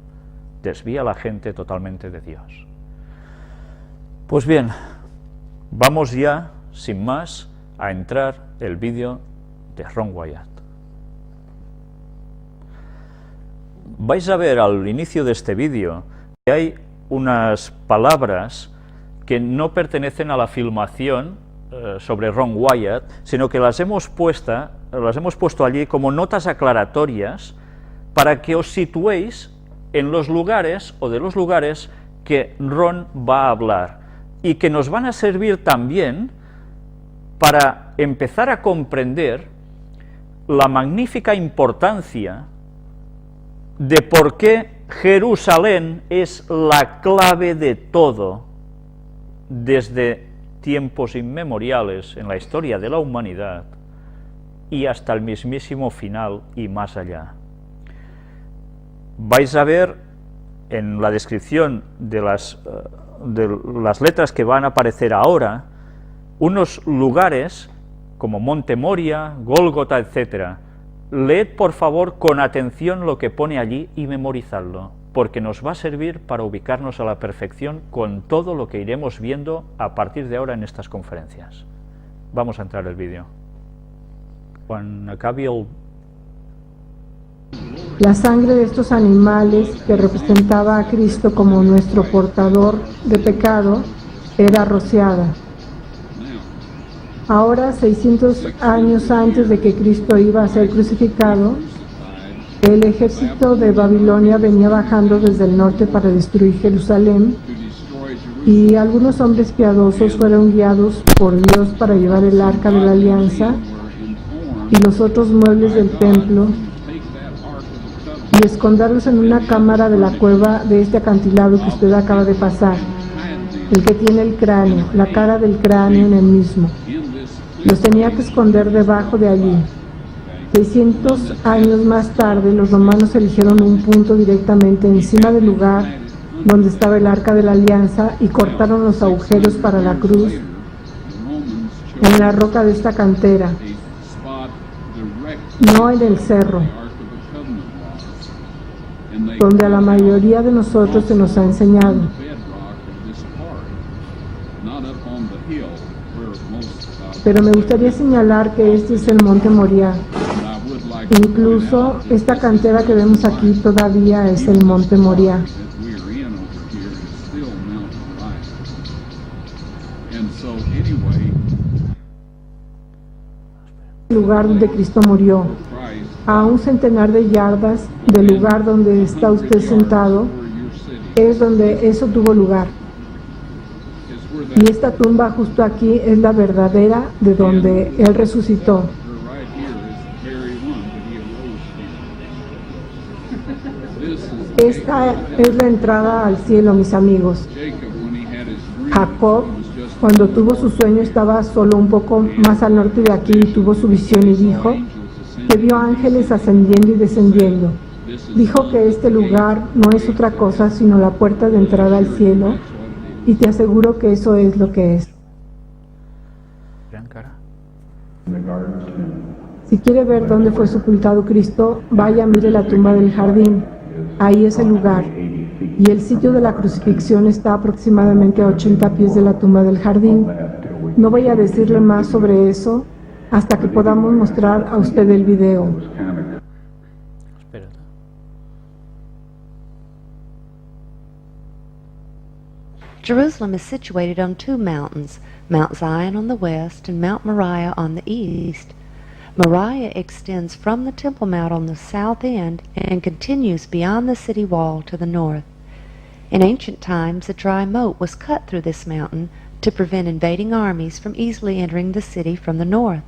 desvía a la gente totalmente de Dios. Pues bien, vamos ya, sin más, a entrar el vídeo de Ron Wyatt. Vais a ver al inicio de este vídeo que hay unas palabras que no pertenecen a la filmación sobre Ron Wyatt, sino que las hemos puesto allí como notas aclaratorias para que os situéis en los lugares o de los lugares que Ron va a hablar, y que nos van a servir también para empezar a comprender la magnífica importancia de por qué Jerusalén es la clave de todo desde tiempos inmemoriales en la historia de la humanidad y hasta el mismísimo final y más allá. Vais a ver en la descripción de las letras que van a aparecer ahora unos lugares como Monte Moria, Gólgota, etc., Leed por favor con atención lo que pone allí y memorizadlo, porque nos va a servir para ubicarnos a la perfección con todo lo que iremos viendo a partir de ahora en estas conferencias. Vamos a entrar el vídeo. Quan acabi el... La sangre de estos animales, que representaba a Cristo como nuestro portador de pecado, era rociada. Ahora, 600 años antes de que Cristo iba a ser crucificado, el ejército de Babilonia venía bajando desde el norte para destruir Jerusalén, y algunos hombres piadosos fueron guiados por Dios para llevar el arca de la alianza y los otros muebles del templo y esconderlos en una cámara de la cueva de este acantilado que usted acaba de pasar, el que tiene el cráneo, la cara del cráneo en el mismo. Los tenía que esconder debajo de allí. 600 años más tarde, los romanos eligieron un punto directamente encima del lugar donde estaba el arca de la alianza y cortaron los agujeros para la cruz en la roca de esta cantera, no en el cerro, donde a la mayoría de nosotros se nos ha enseñado. Pero me gustaría señalar que este es el monte Moriah. Incluso esta cantera que vemos aquí todavía es el monte Moriah. El lugar donde Cristo murió, a un centenar de yardas del lugar donde está usted sentado, es donde eso tuvo lugar. Y esta tumba justo aquí es la verdadera de donde Él resucitó. Esta es la entrada al cielo, mis amigos. Jacob, cuando tuvo su sueño, estaba solo un poco más al norte de aquí y tuvo su visión y dijo que vio ángeles ascendiendo y descendiendo. Dijo que este lugar no es otra cosa sino la puerta de entrada al cielo, y te aseguro que eso es lo que es. Si quiere ver dónde fue sepultado Cristo, vaya, mire la tumba del jardín. Ahí es el lugar. Y el sitio de la crucifixión está aproximadamente a 80 pies de la tumba del jardín. No voy a decirle más sobre eso hasta que podamos mostrar a usted el video. Jerusalem is situated on two mountains, Mount Zion on the west and Mount Moriah on the east. Moriah extends from the Temple Mount on the south end and continues beyond the city wall to the north. In ancient times, a dry moat was cut through this mountain to prevent invading armies from easily entering the city from the north.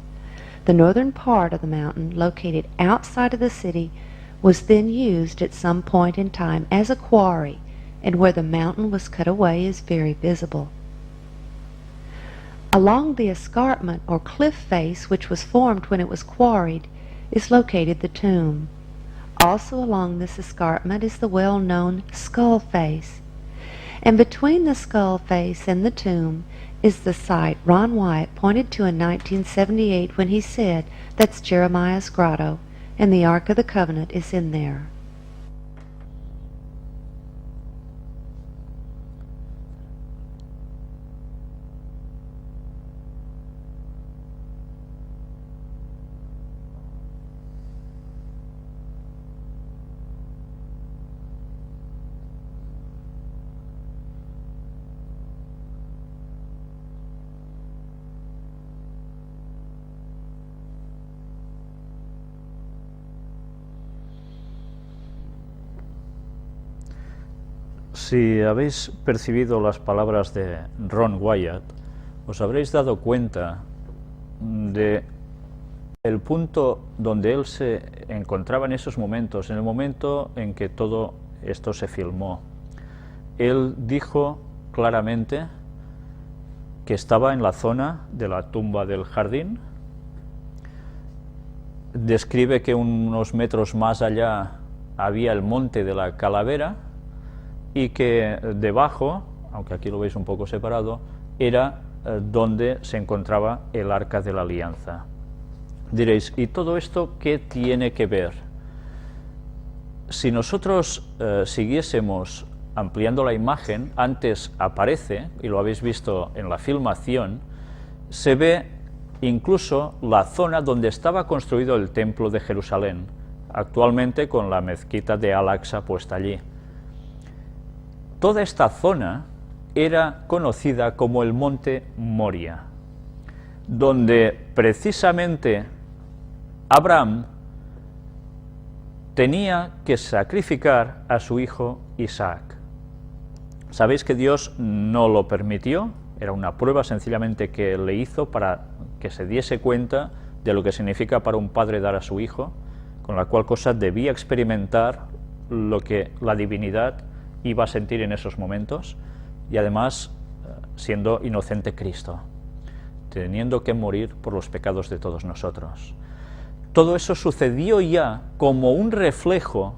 The northern part of the mountain, located outside of the city, was then used at some point in time as a quarry, and where the mountain was cut away is very visible. Along the escarpment or cliff face which was formed when it was quarried is located the tomb. Also along this escarpment is the well-known skull face. And between the skull face and the tomb is the site Ron Wyatt pointed to in 1978 when he said that's Jeremiah's grotto and the Ark of the Covenant is in there. Si habéis percibido las palabras de Ron Wyatt, os habréis dado cuenta de el punto donde él se encontraba en esos momentos, en el momento en que todo esto se filmó. Él dijo claramente que estaba en la zona de la tumba del jardín. Describe que unos metros más allá había el monte de la calavera y que debajo, aunque aquí lo veis un poco separado, era donde se encontraba el Arca de la Alianza. Diréis, ¿y todo esto qué tiene que ver? Si nosotros siguiésemos ampliando la imagen, antes aparece, y lo habéis visto en la filmación, se ve incluso la zona donde estaba construido el templo de Jerusalén, actualmente con la mezquita de Al-Aqsa puesta allí. Toda esta zona era conocida como el monte Moria, donde precisamente Abraham tenía que sacrificar a su hijo Isaac. ¿Sabéis que Dios no lo permitió? Era una prueba sencillamente que le hizo para que se diese cuenta de lo que significa para un padre dar a su hijo, con la cual cosa debía experimentar lo que la divinidad iba a sentir en esos momentos, y además siendo inocente Cristo, teniendo que morir por los pecados de todos nosotros. Todo eso sucedió ya como un reflejo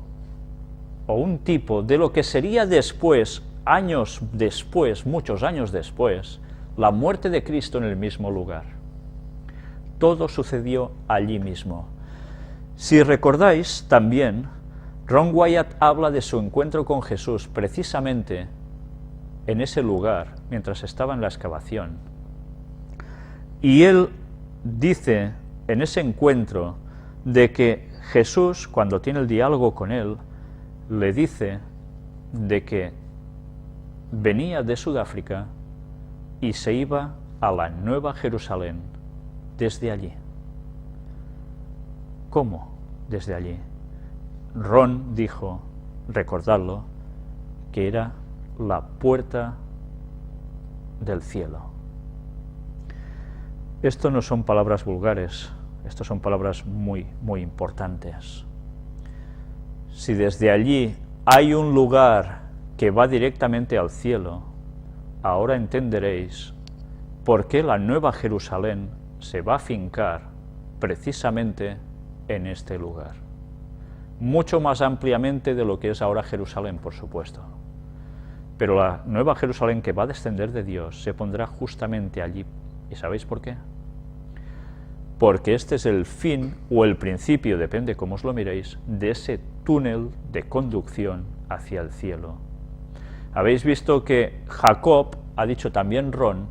o un tipo de lo que sería después, años después, muchos años después, la muerte de Cristo en el mismo lugar. Todo sucedió allí mismo. Si recordáis también, Ron Wyatt habla de su encuentro con Jesús precisamente en ese lugar, mientras estaba en la excavación. Y él dice en ese encuentro de que Jesús, cuando tiene el diálogo con él, le dice de que venía de Sudáfrica y se iba a la Nueva Jerusalén desde allí. ¿Cómo desde allí? Ron dijo, recordadlo, que era la puerta del cielo. Esto no son palabras vulgares, estas son palabras muy, muy importantes. Si desde allí hay un lugar que va directamente al cielo, ahora entenderéis por qué la Nueva Jerusalén se va a fincar precisamente en este lugar. Mucho más ampliamente de lo que es ahora Jerusalén, por supuesto. Pero la Nueva Jerusalén que va a descender de Dios se pondrá justamente allí. ¿Y sabéis por qué? Porque este es el fin o el principio, depende cómo os lo miréis, de ese túnel de conducción hacia el cielo. Habéis visto que Jacob, ha dicho también Ron,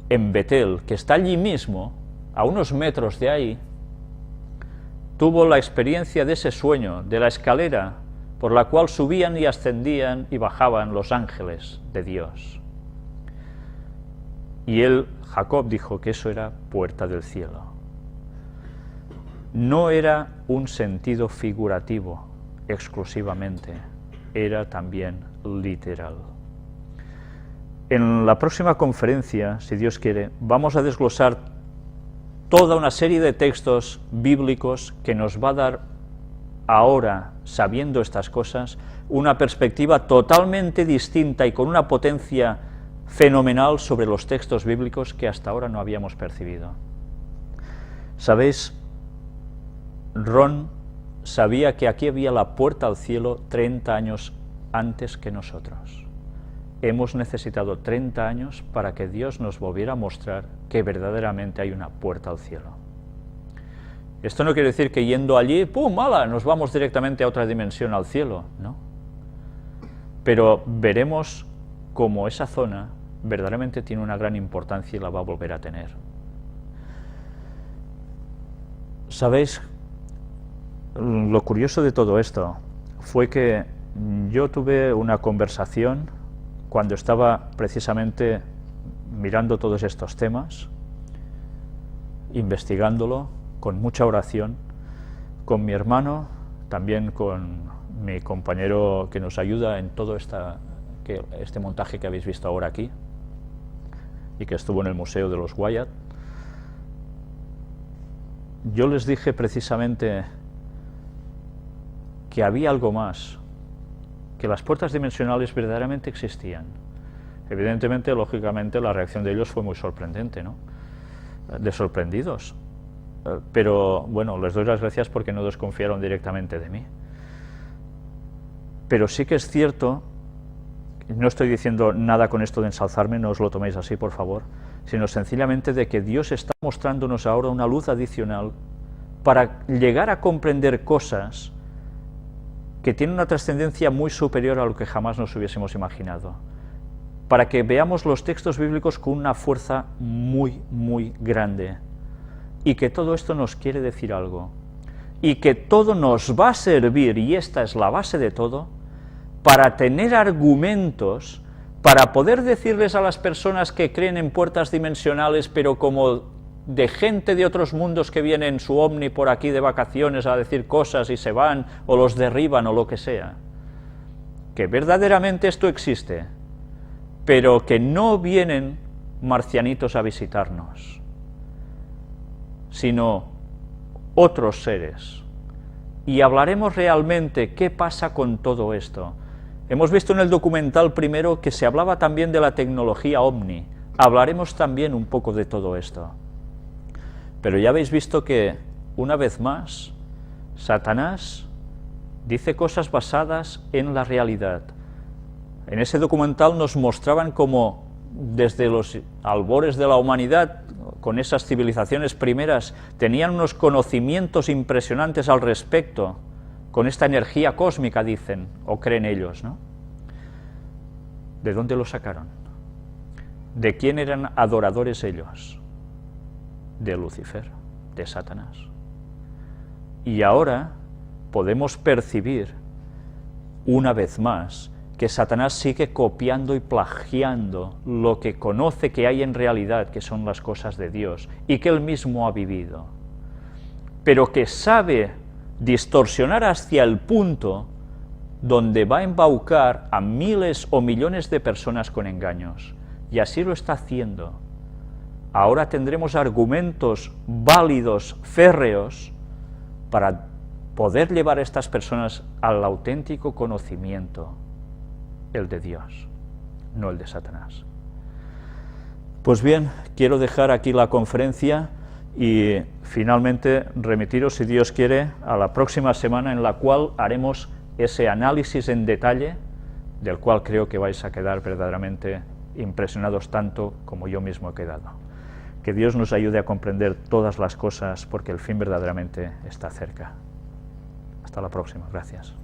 en Betel, que está allí mismo, a unos metros de ahí, tuvo la experiencia de ese sueño, de la escalera por la cual subían y ascendían y bajaban los ángeles de Dios. Y él, Jacob, dijo que eso era puerta del cielo. No era un sentido figurativo exclusivamente, era también literal. En la próxima conferencia, si Dios quiere, vamos a desglosar toda una serie de textos bíblicos que nos va a dar ahora, sabiendo estas cosas, una perspectiva totalmente distinta y con una potencia fenomenal sobre los textos bíblicos que hasta ahora no habíamos percibido. ¿Sabéis? Ron sabía que aquí había la puerta al cielo 30 años antes que nosotros. Hemos necesitado 30 años para que Dios nos volviera a mostrar que verdaderamente hay una puerta al cielo. Esto no quiere decir que yendo allí, ¡pum!, ¡hala!, nos vamos directamente a otra dimensión, al cielo, ¿no? Pero veremos cómo esa zona verdaderamente tiene una gran importancia y la va a volver a tener. ¿Sabéis? Lo curioso de todo esto fue que yo tuve una conversación cuando estaba precisamente mirando todos estos temas, investigándolo, con mucha oración, con mi hermano, también con mi compañero que nos ayuda en todo este montaje que habéis visto ahora aquí, y que estuvo en el Museo de los Wyatt. Yo les dije precisamente que había algo más, que las puertas dimensionales verdaderamente existían. Evidentemente, lógicamente, la reacción de ellos fue muy sorprendente, ¿no? De sorprendidos. Pero, bueno, les doy las gracias porque no desconfiaron directamente de mí. Pero sí que es cierto, no estoy diciendo nada con esto de ensalzarme, no os lo toméis así, por favor, sino sencillamente de que Dios está mostrándonos ahora una luz adicional para llegar a comprender cosas que tienen una trascendencia muy superior a lo que jamás nos hubiésemos imaginado, para que veamos los textos bíblicos con una fuerza muy, muy grande, y que todo esto nos quiere decir algo, y que todo nos va a servir, y esta es la base de todo, para tener argumentos, para poder decirles a las personas que creen en puertas dimensionales, pero como de gente de otros mundos que vienen en su ovni por aquí de vacaciones a decir cosas y se van, o los derriban, o lo que sea, que verdaderamente esto existe, pero que no vienen marcianitos a visitarnos, sino otros seres. Y hablaremos realmente qué pasa con todo esto. Hemos visto en el documental primero que se hablaba también de la tecnología ovni. Hablaremos también un poco de todo esto. Pero ya habéis visto que, una vez más, Satanás dice cosas basadas en la realidad. En ese documental nos mostraban cómo desde los albores de la humanidad, con esas civilizaciones primeras, tenían unos conocimientos impresionantes al respecto, con esta energía cósmica, dicen, o creen ellos, ¿no? ¿De dónde lo sacaron? ¿De quién eran adoradores ellos? De Lucifer, de Satanás. Y ahora podemos percibir, una vez más, que Satanás sigue copiando y plagiando lo que conoce que hay en realidad, que son las cosas de Dios, y que él mismo ha vivido, pero que sabe distorsionar hacia el punto donde va a embaucar a miles o millones de personas con engaños, y así lo está haciendo. Ahora tendremos argumentos válidos, férreos, para poder llevar a estas personas al auténtico conocimiento, el de Dios, no el de Satanás. Pues bien, quiero dejar aquí la conferencia y finalmente remitiros, si Dios quiere, a la próxima semana, en la cual haremos ese análisis en detalle, del cual creo que vais a quedar verdaderamente impresionados tanto como yo mismo he quedado. Que Dios nos ayude a comprender todas las cosas, porque el fin verdaderamente está cerca. Hasta la próxima. Gracias.